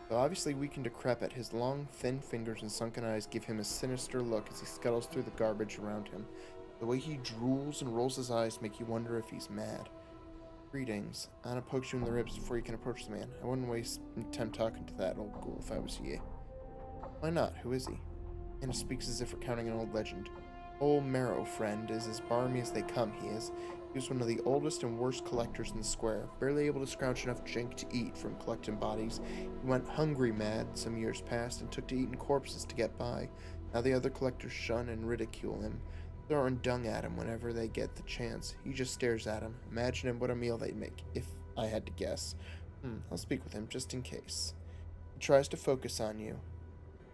Though obviously weak and decrepit, his long, thin fingers and sunken eyes give him a sinister look as he scuttles through the garbage around him. The way he drools and rolls his eyes make you wonder if he's mad. Greetings. Anna pokes you in the ribs before you can approach the man. I wouldn't waste time talking to that old ghoul if I was ye. Why not? Who is he? Anna speaks as if recounting an old legend. Old Marrow friend is as barmy as they come, he is. He was one of the oldest and worst collectors in the square, barely able to scrounge enough jink to eat from collecting bodies. He went hungry mad some years past and took to eating corpses to get by. Now the other collectors shun and ridicule him, throwing dung at him whenever they get the chance. He just stares at him, imagining what a meal they'd make, if I had to guess. I'll speak with him just in case. He tries to focus on you,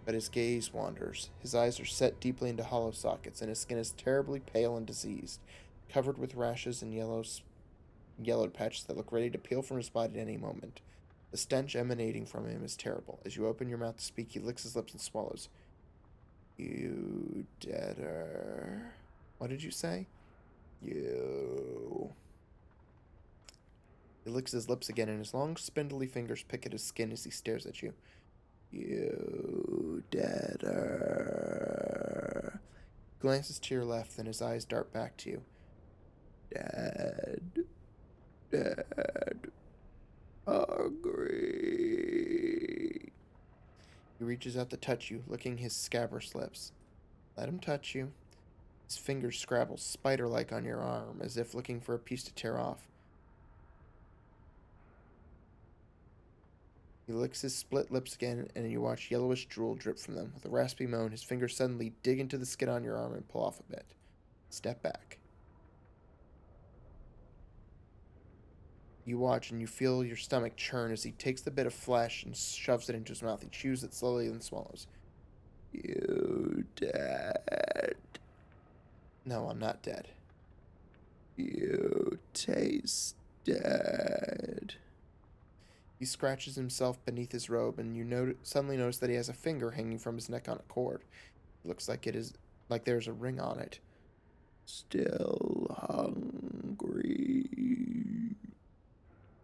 but his gaze wanders. His eyes are set deeply into hollow sockets, and his skin is terribly pale and diseased, covered with rashes and yellowed patches that look ready to peel from his body at any moment. The stench emanating from him is terrible. As you open your mouth to speak, he licks his lips and swallows. You deader. What did you say? You. He licks his lips again, and his long, spindly fingers pick at his skin as he stares at you. You deader. Glances to your left, then his eyes dart back to you. Dead. Dead. Hungry. He reaches out to touch you, licking his scabrous lips. Let him touch you. His fingers scrabble spider-like on your arm, as if looking for a piece to tear off. He licks his split lips again, and you watch yellowish drool drip from them. With a raspy moan, his fingers suddenly dig into the skin on your arm and pull off a bit. Step back. You watch and you feel your stomach churn as he takes the bit of flesh and shoves it into his mouth. He chews it slowly and swallows. You dead. No, I'm not dead. You taste dead. He scratches himself beneath his robe, and you suddenly notice that he has a finger hanging from his neck on a cord. It looks like there's a ring on it. Still hungry.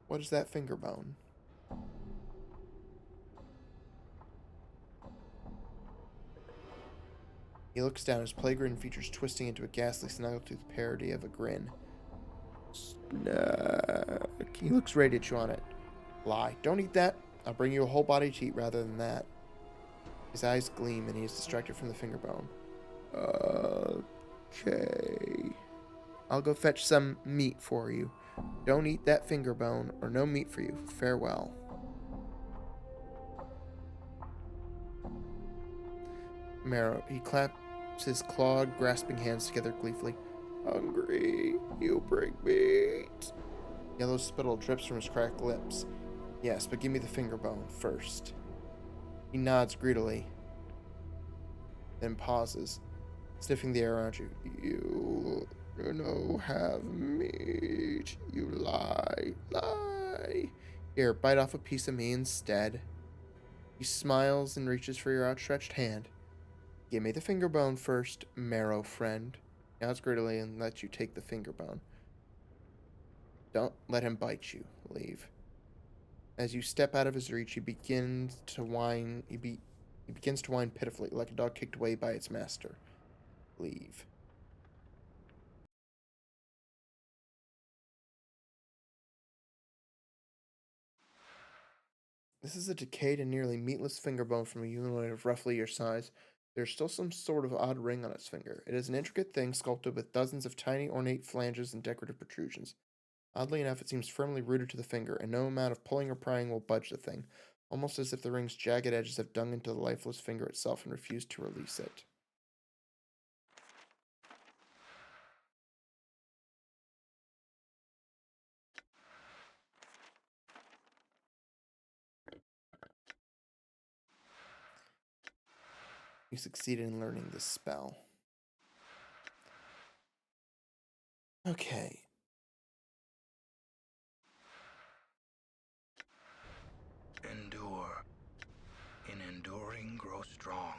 What is that finger bone? He looks down, his play-grin features twisting into a ghastly snaggletooth parody of a grin. Snack. He looks right at you on it. Lie. Don't eat that. I'll bring you a whole body to eat rather than that. His eyes gleam and he is distracted from the finger bone. Okay. I'll go fetch some meat for you. Don't eat that finger bone or no meat for you. Farewell. Marrow. He claps his clawed, grasping hands together gleefully. Hungry. You bring meat. Yellow spittle drips from his cracked lips. Yes, but give me the finger bone first. He nods greedily, then pauses, sniffing the air around you. You no have meat. You lie. Here, bite off a piece of me instead. He smiles and reaches for your outstretched hand. Give me the finger bone first, marrow friend. Nods greedily and lets you take the finger bone. Don't let him bite you. Leave. As you step out of his reach, he begins to whine. He begins to whine pitifully, like a dog kicked away by its master. Leave. This is a decayed and nearly meatless finger bone from a humanoid of roughly your size. There's still some sort of odd ring on its finger. It is an intricate thing sculpted with dozens of tiny ornate flanges and decorative protrusions. Oddly enough, it seems firmly rooted to the finger, and no amount of pulling or prying will budge the thing, almost as if the ring's jagged edges have dug into the lifeless finger itself and refused to release it. You succeeded in learning this spell. Okay.
Endure. In enduring, grow strong.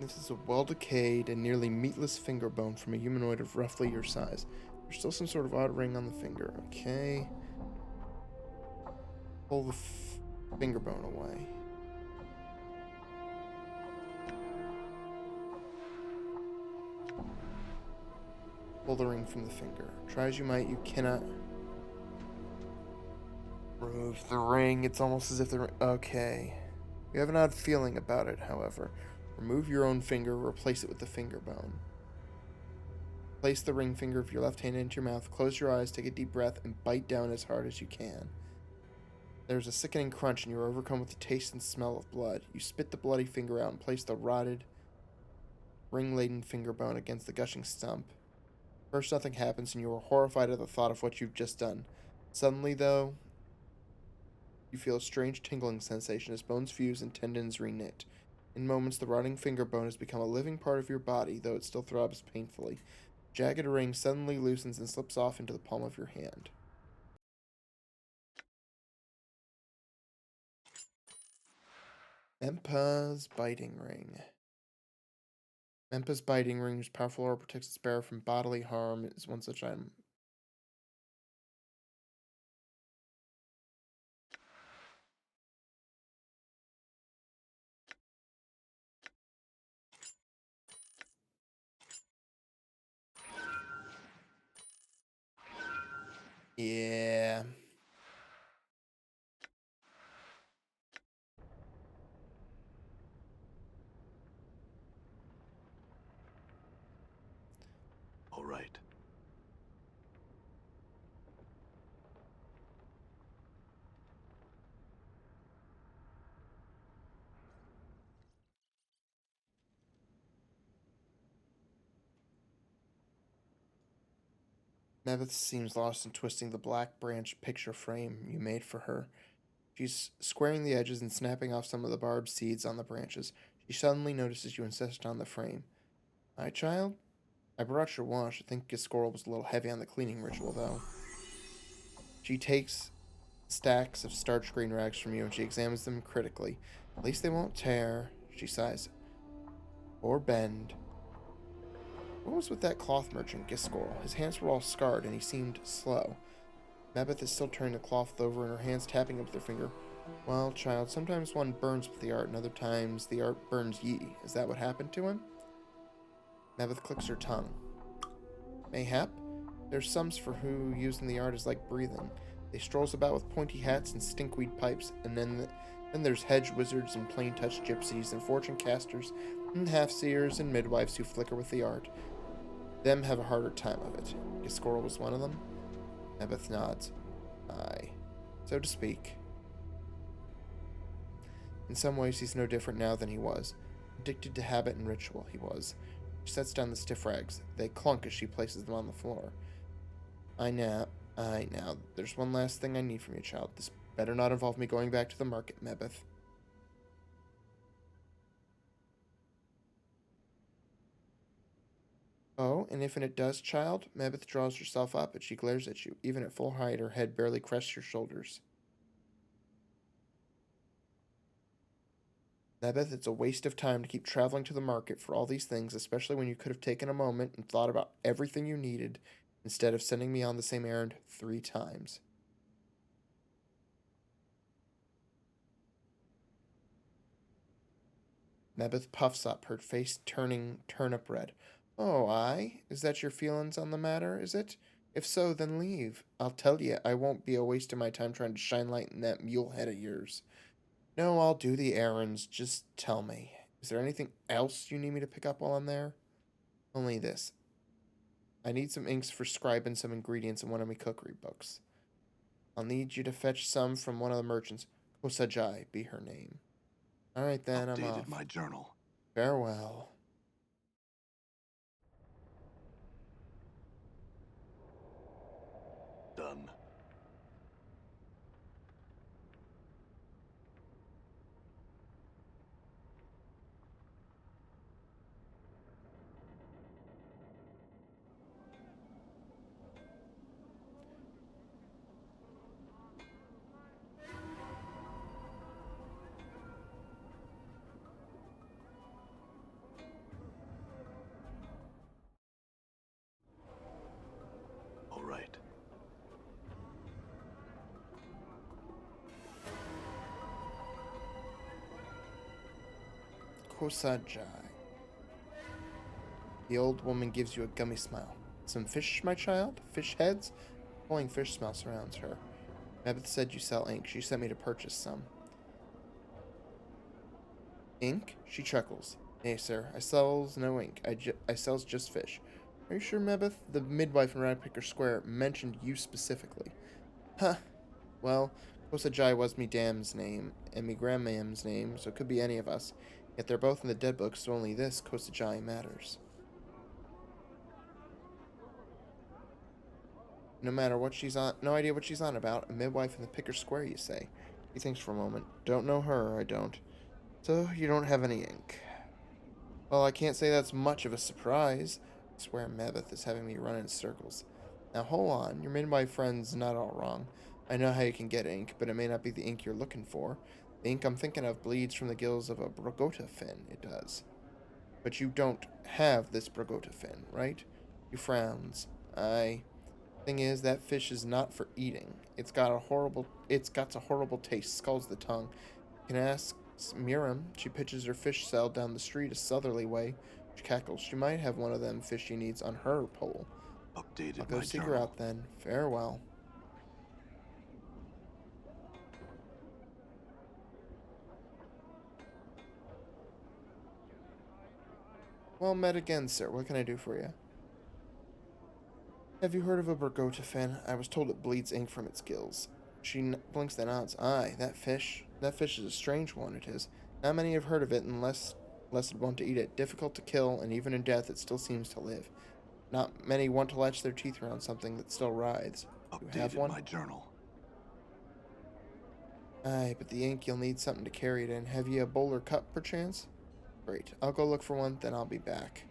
This is a well-decayed and nearly meatless finger bone from a humanoid of roughly your size. There's still some sort of odd ring on the finger. Okay. Pull the finger bone away. Pull the ring from the finger. Try as you might, you cannot remove the ring. It's almost as if the ring... Okay. You have an odd feeling about it, however. Remove your own finger, replace it with the finger bone. Place the ring finger of your left hand into your mouth, close your eyes, take a deep breath, and bite down as hard as you can. There's a sickening crunch, and you are overcome with the taste and smell of blood. You spit the bloody finger out and place the rotted, ring-laden finger bone against the gushing stump. First, nothing happens, and you are horrified at the thought of what you've just done. Suddenly, though, you feel a strange tingling sensation as bones fuse and tendons reknit. In moments, the rotting finger bone has become a living part of your body, though it still throbs painfully. Jagged ring suddenly loosens and slips off into the palm of your hand. Mempa's Biting Ring. Mempa's Biting Ring, whose powerful aura protects its bearer from bodily harm, is one such item. Yeah.
All right.
Mebeth seems lost in twisting the black branch picture frame you made for her. She's squaring the edges and snapping off some of the barbed seeds on the branches. She suddenly notices you insist on the frame. My child? I brought your wash. I think Giscoral was a little heavy on the cleaning ritual, though. She takes stacks of starch green rags from you and she examines them critically. At least they won't tear, she sighs. Or bend. What was with that cloth merchant, Giscoral? His hands were all scarred and he seemed slow. Mabeth is still turning the cloth over and her hands tapping it with her finger. Well, child, sometimes one burns with the art and other times the art burns ye. Is that what happened to him? Mabeth clicks her tongue. Mayhap. There's some for who using the art is like breathing. They strolls about with pointy hats and stinkweed pipes, and then there's hedge wizards and plain-touch gypsies and fortune casters and half-seers and midwives who flicker with the art. Them have a harder time of it. Giscoral was one of them? Mabeth nods. Aye. So to speak. In some ways, he's no different now than he was. Addicted to habit and ritual, he was. She sets down the stiff rags. They clunk as she places them on the floor. Now, there's one last thing I need from you, child. This better not involve me going back to the market, Mebeth. Oh, and if it does, child? Mebeth draws herself up, and she glares at you. Even at full height, her head barely crests your shoulders. Mebeth, it's a waste of time to keep traveling to the market for all these things, especially when you could have taken a moment and thought about everything you needed instead of sending me on the same errand 3 times. Mebeth puffs up, her face turning turnip red. Oh, aye? Is that your feelings on the matter, is it? If so, then leave. I'll tell ye, I won't be a wasting my time trying to shine light in that mule head of yours. No, I'll do the errands. Just tell me. Is there anything else you need me to pick up while I'm there? Only this. I need some inks for scribing some ingredients in one of my cookery books. I'll need you to fetch some from one of the merchants. Kosajai be her name. All right, then, I'm
Updated
off.
my journal.
Farewell.
Done. right.
Kosajai. The old woman gives you a gummy smile. Some fish, my child? Fish heads? Pulling fish smell surrounds her. Mabeth said you sell ink. She sent me to purchase some. Ink? She chuckles. Nay, sir, I sells no ink. I sells just fish. Are you sure, Mabeth? The midwife in Radpicker Square mentioned you specifically. Huh. Well, Kosajai was me dam's name, and me grandmam's name, so it could be any of us. Yet they're both in the dead book, so only this Kosajai matters. No matter what she's on, no idea what she's on about. A midwife in the Picker Square, you say? He thinks for a moment. Don't know her, I don't. So you don't have any ink. Well, I can't say that's much of a surprise. I swear Mabeth is having me run in circles. Now hold on, your midwife friend's not all wrong. I know how you can get ink, but it may not be the ink you're looking for. The ink I'm thinking of bleeds from the gills of a Brogota fin, it does. But you don't have this Brogota fin, right? He frowns. Aye. Thing is, that fish is not for eating. It's got a horrible taste, scalds the tongue. You can ask Miriam. She pitches her fish cell down the street a southerly way. She cackles. She might have one of them fish she needs on her pole.
Updated
I'll go
my
seek her
journal.
out then. Farewell. Well met again, sir. What can I do for you? Have you heard of a Bergota fin? I was told it bleeds ink from its gills. She blinks and nods. Aye, that fish. That fish is a strange one, it is. Not many have heard of it unless would want to eat it. Difficult to kill, and even in death it still seems to live. Not many want to latch their teeth around something that still writhes. You have
Updated
one?
my journal.
Aye, but the ink, you'll need something to carry it in. Have ye a bowl or cup, perchance? Great. I'll go look for one, then I'll be back.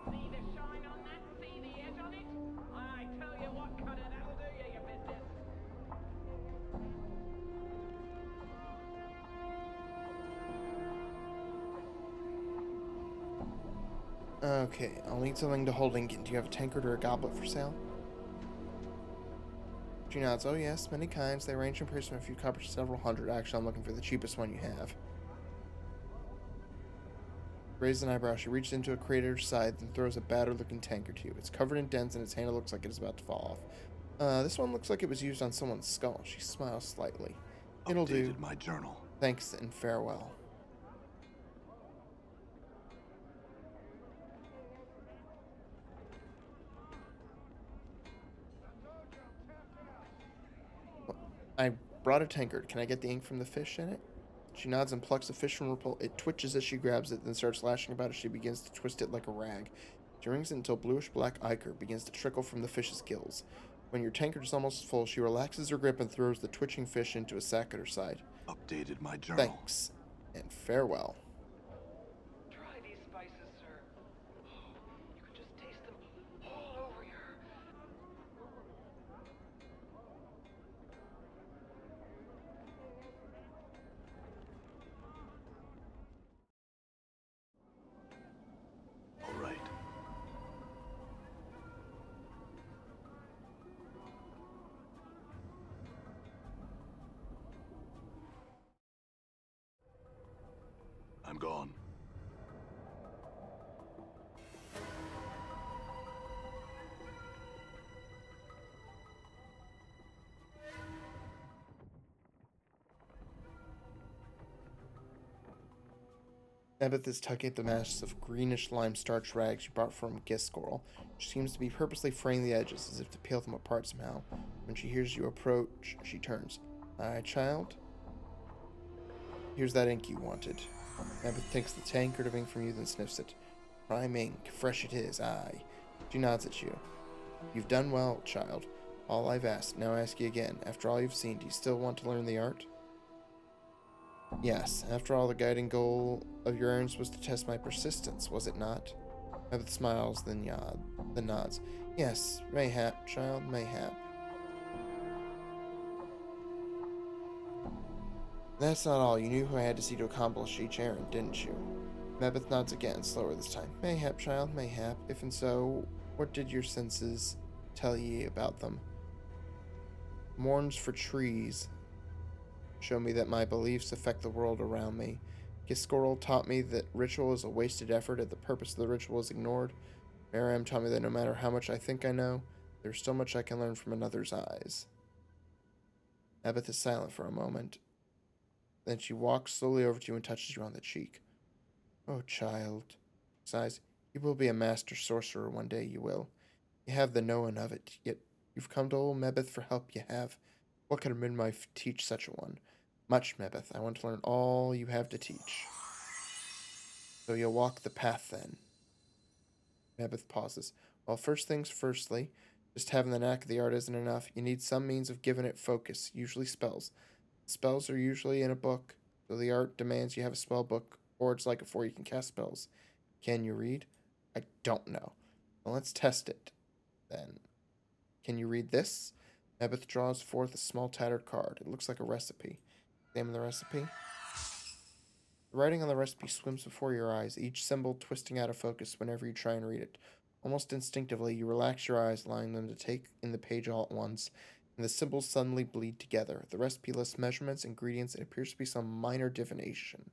See the shine on that? See the edge on it? I tell you what, Cutter, that'll do you your business.
Okay, I'll need something to hold ink in. Do you have a tankard or a goblet for sale? She nods. Oh yes, many kinds. They range in price from a few coppers to several hundred. Actually, I'm looking for the cheapest one you have. Raises an eyebrow. She reaches into a crater's side, then throws a battered-looking tankard to you. It's covered in dents, and its handle looks like it is about to fall off. This one looks like it was used on someone's skull. She smiles slightly. It'll do.
Updated my journal.
Thanks and farewell. I brought a tankard. Can I get the ink from the fish in it? She nods and plucks the fish from her pole. It twitches as she grabs it, then starts lashing about as she begins to twist it like a rag. She wrings it until bluish-black ichor begins to trickle from the fish's gills. When your tankard is almost full, she relaxes her grip and throws the twitching fish into a sack at her side.
Updated my journal.
Thanks, and farewell.
Try these spices, sir. Oh, you can just taste them all over your...
All right. I'm gone.
Ebeth is tugging at the mass of greenish lime starch rags you brought from Giscorl. She seems to be purposely fraying the edges as if to peel them apart somehow. When she hears you approach, she turns. Aye, child? Here's that ink you wanted. Ebeth takes the tankard of ink from you, then sniffs it. Prime ink, fresh it is, aye. She nods at you. You've done well, child. All I've asked. Now I ask you again. After all you've seen, do you still want to learn the art? Yes. After all, the guiding goal of your errands was to test my persistence, was it not? Ebeth smiles, then nods. Yes, mayhap, child, mayhap. That's not all. You knew who I had to see to accomplish each errand, didn't you? Mebeth nods again, slower this time. Mayhap, child, mayhap. If and so, what did your senses tell ye about them? Mourns for trees. Show me that my beliefs affect the world around me. Giscorl taught me that ritual is a wasted effort if the purpose of the ritual is ignored. Maram taught me that no matter how much I think I know, there's still much I can learn from another's eyes. Ebeth is silent for a moment. Then she walks slowly over to you and touches you on the cheek. Oh, child, sighs, you will be a master sorcerer one day, you will. You have the knowing of it, yet you've come to old Mebeth for help, you have. What could a midwife teach such a one? Much, Mebeth. I want to learn all you have to teach. So you'll walk the path, then. Mebeth pauses. Well, first things firstly, just having the knack of the art isn't enough. You need some means of giving it focus, usually spells. Spells are usually in a book, so the art demands you have a spell book, or it's like it before you can cast spells. Can you read? I don't know. Well, let's test it, then. Can you read this? Mebeth draws forth a small tattered card. It looks like a recipe. Examine the recipe. The writing on the recipe swims before your eyes, each symbol twisting out of focus whenever you try and read it. Almost instinctively, you relax your eyes, allowing them to take in the page all at once, and the symbols suddenly bleed together. The recipe lists measurements, ingredients, and appears to be some minor divination.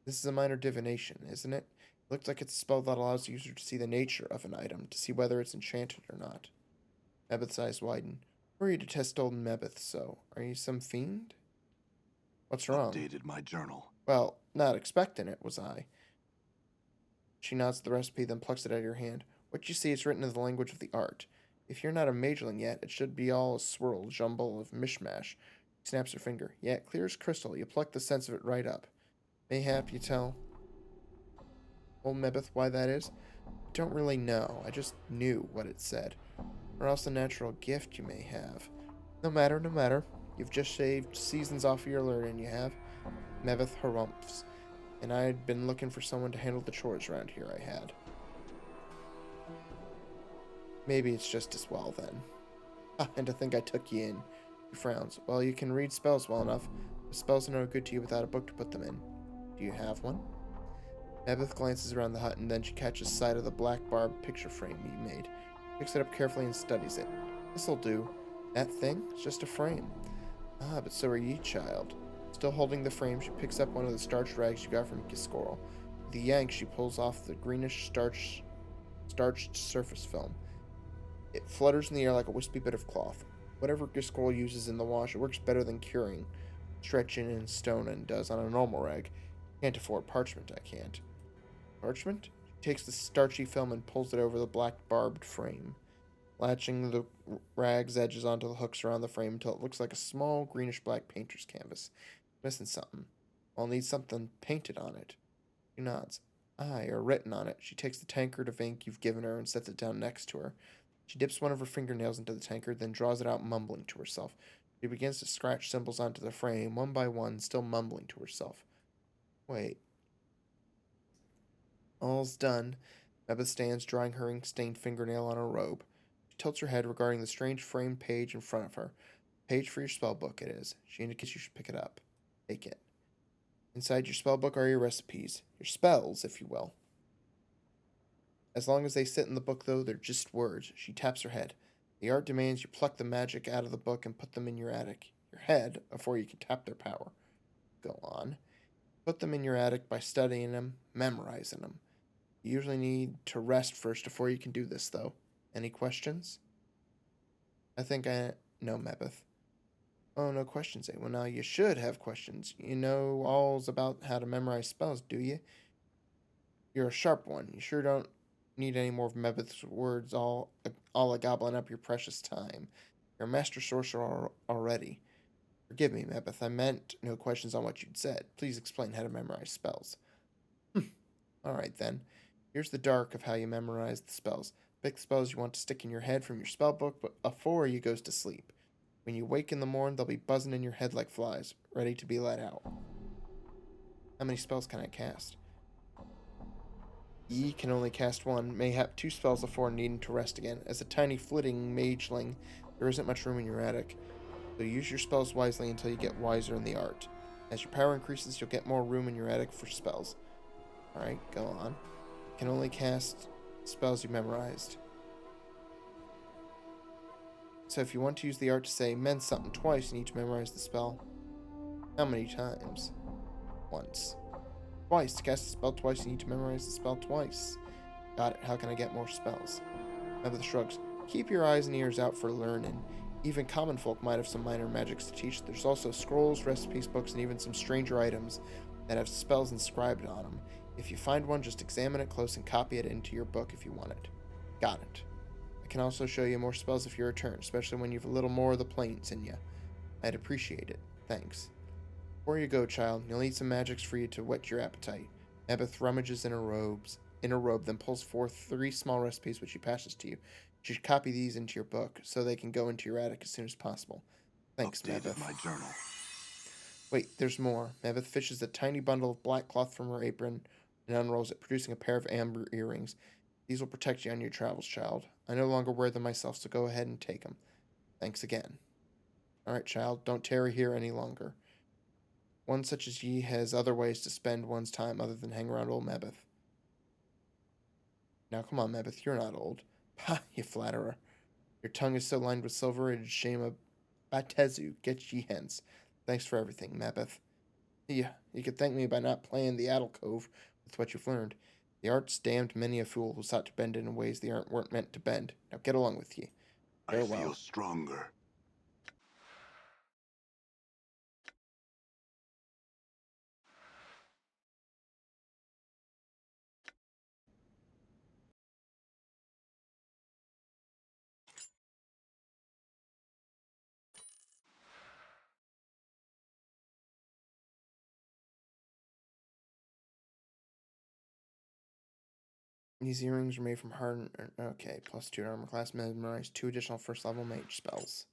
This is a minor divination, isn't it? It looks like it's a spell that allows the user to see the nature of an item, to see whether it's enchanted or not. Mebeth's eyes widen. Who are you to test old Mebeth so? Are you some fiend? What's wrong?
Updated my journal.
Well, not expecting it, was I. She nods at the recipe, then plucks it out of your hand. What you see is written in the language of the art. If you're not a mageling yet, it should be all a swirl, jumble of mishmash. She snaps her finger. Yet, clear as crystal, you pluck the sense of it right up. Mayhap you tell old Mebeth why that is? I don't really know. I just knew what it said. Or else a natural gift you may have. No matter, no matter. You've just shaved seasons off of your learning, you have. Mebeth harumphs. And I'd been looking for someone to handle the chores around here, I had. Maybe it's just as well, then. Ah, and to think I took you in. He frowns. Well, you can read spells well enough. The spells are no good to you without a book to put them in. Do you have one? Mebeth glances around the hut, and then she catches sight of the black barbed picture frame you made. Picks it up carefully and studies it. This'll do. That thing? It's just a frame. Ah, but so are you, child. Still holding the frame, she picks up one of the starched rags you got from Giscorl. With a yank, she pulls off the greenish starched surface film. It flutters in the air like a wispy bit of cloth. Whatever Giscorl uses in the wash, it works better than curing, stretching in stone and does on a normal rag. Can't afford parchment, I can't. Parchment? She takes the starchy film and pulls it over the black barbed frame, latching the rag's edges onto the hooks around the frame until it looks like a small greenish-black painter's canvas. Missing something. I'll need something painted on it. She nods. Aye, or written on it. She takes the tankard of ink you've given her and sets it down next to her. She dips one of her fingernails into the tankard, then draws it out, mumbling to herself. She begins to scratch symbols onto the frame, one by one, still mumbling to herself. Wait. All's done. Mebeth stands, drying her ink-stained fingernail on her robe. She tilts her head, regarding the strange framed page in front of her. Page for your spellbook, it is. She indicates you should pick it up. Take it. Inside your spellbook are your recipes. Your spells, if you will. As long as they sit in the book, though, they're just words. She taps her head. The art demands you pluck the magic out of the book and put them in your attic. Your head, before you can tap their power. Go on. Put them in your attic by studying them, memorizing them. You usually need to rest first before you can do this, though. Any questions? I think I know, Mebeth. Oh, no questions, eh? Well, now you should have questions. You know all's about how to memorize spells, do you? You're a sharp one. You sure don't need any more of Mebeth's words all a gobbling up your precious time. You're a master sorcerer already. Forgive me, Mebeth. I meant no questions on what you'd said. Please explain how to memorize spells. Alright then. Here's the dark of how you memorize the spells. Pick the spells you want to stick in your head from your spell book before you goes to sleep. When you wake in the morning, they'll be buzzing in your head like flies, ready to be let out. How many spells can I cast? Ye can only cast one, mayhap 2 spells before needing to rest again. As a tiny flitting mageling, there isn't much room in your attic, so use your spells wisely until you get wiser in the art. As your power increases, you'll get more room in your attic for spells. Alright, go on. You can only cast spells you memorized. So if you want to use the art to say meant something twice, you need to memorize the spell. How many times? Once. Twice. To cast a spell twice, you need to memorize the spell twice. Got it. How can I get more spells? Mebeth shrugs. Keep your eyes and ears out for learning. Even common folk might have some minor magics to teach. There's also scrolls, recipes, books, and even some stranger items that have spells inscribed on them. If you find one, just examine it close and copy it into your book if you want it. Got it. I can also show you more spells if you return, especially when you've a little more of the plains in you. I'd appreciate it. Thanks. Before you go, child, you'll need some magics for you to whet your appetite. Mebeth rummages in her robe, then pulls forth 3 small recipes which she passes to you. You should copy these into your book, so they can go into your attic as soon as possible. Thanks,
Updated
Mebeth.
my journal.
Wait, there's more. Mebeth fishes a tiny bundle of black cloth from her apron and unrolls it, producing a pair of amber earrings. These will protect you on your travels, child. I no longer wear them myself, so go ahead and take them. Thanks again. Alright, child, don't tarry here any longer. One such as ye has other ways to spend one's time other than hang around old Mebeth. Now come on, Mebeth, you're not old. Pah, you flatterer. Your tongue is so lined with silver, it'd shame a Batezu. Get ye hence. Thanks for everything, Mebeth. Yeah, you could thank me by not playing the alcove with what you've learned. The art's damned many a fool who sought to bend it in ways the art weren't meant to bend. Now get along with ye. Farewell.
I feel stronger.
These earrings are made from hardened. Okay, plus 2 armor class. Memorize 2 additional first level mage spells.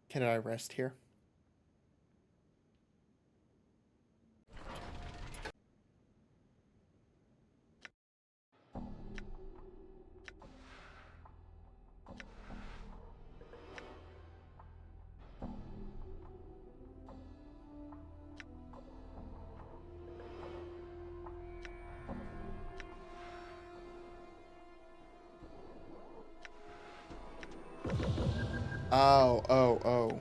Can I rest here? Oh.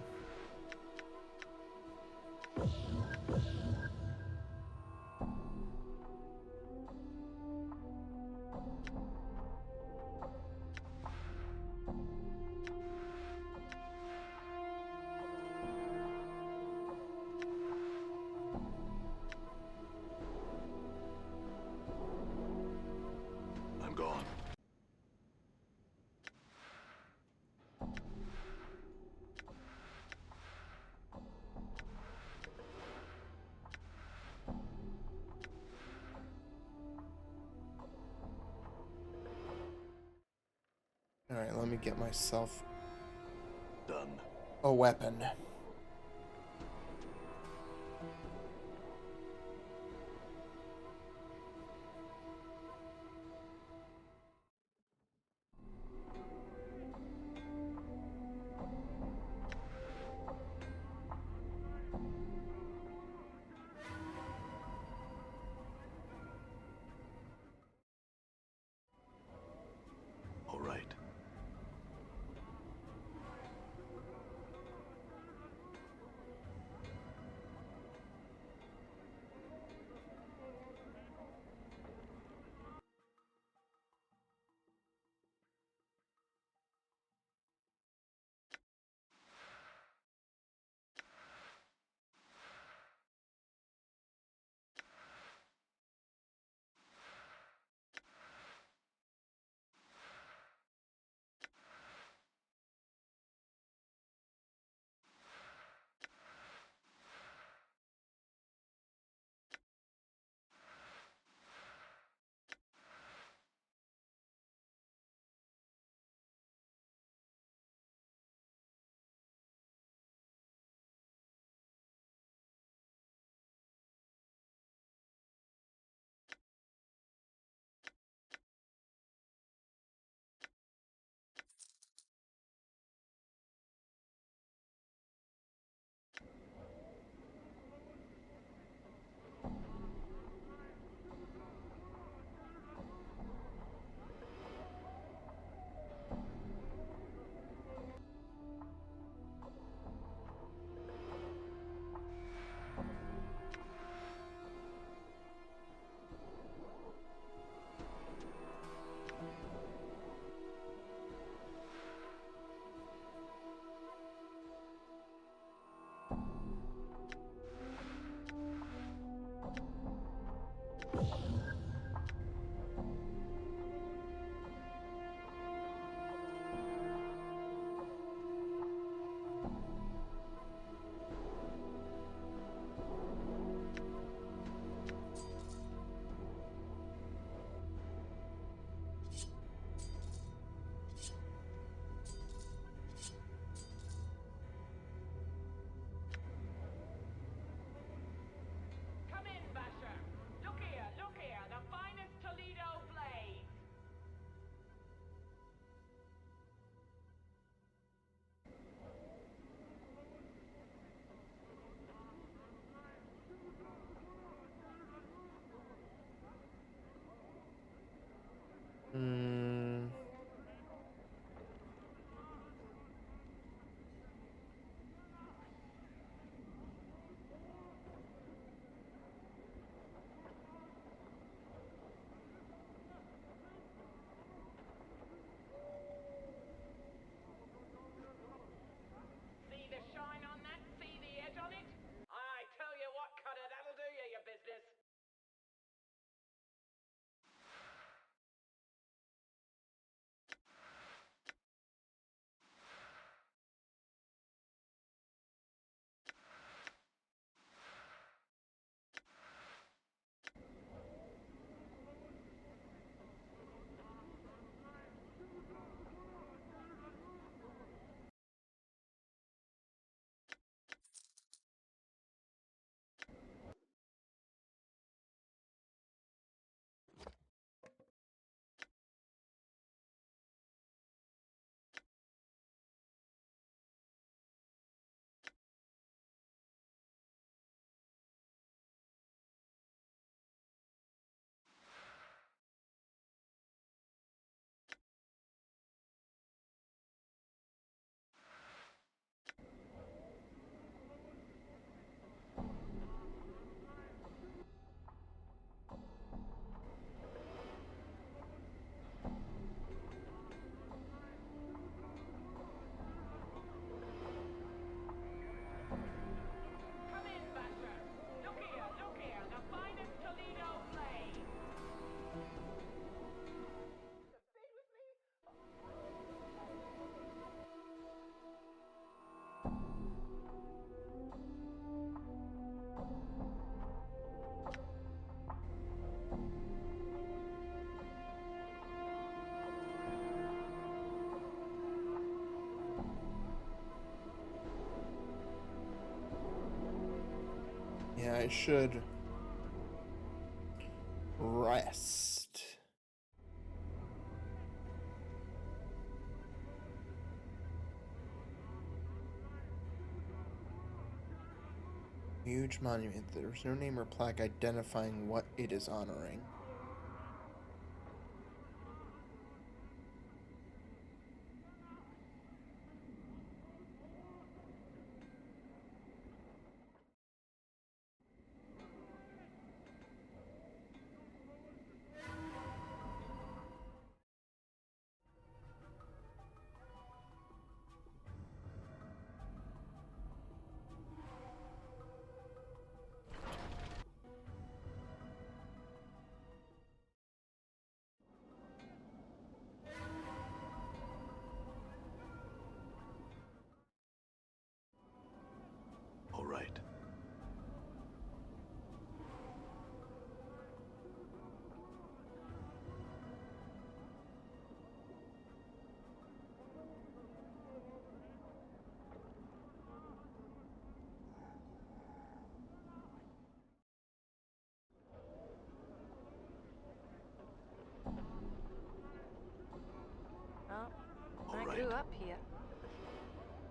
me get myself
Done.
a weapon.
All right.
I should rest. Huge monument. There's no name or plaque identifying what it is honoring.
All right.
Oh,
All
I
right.
grew up here.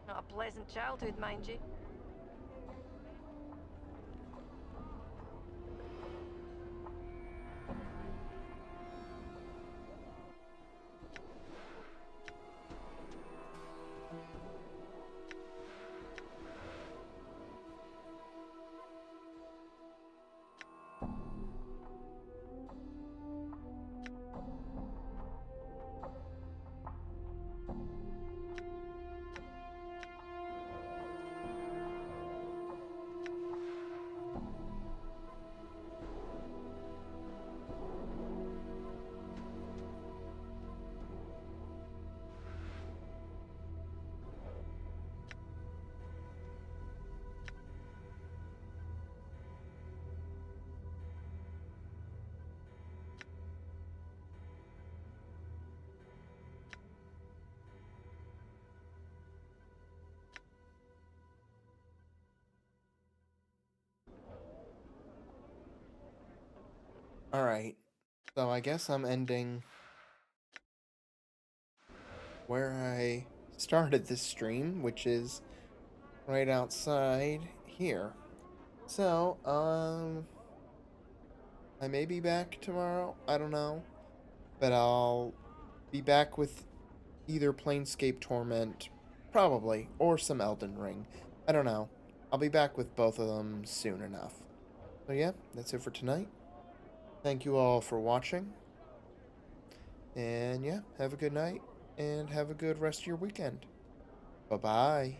Not a pleasant childhood, mind you.
Alright. So I guess I'm ending where I started this stream, which is right outside here. So, I may be back tomorrow. I don't know. But I'll be back with either Planescape Torment, probably, or some Elden Ring. I don't know. I'll be back with both of them soon enough. So yeah, that's it for tonight. Thank you all for watching. And yeah, have a good night and have a good rest of your weekend. Bye-bye.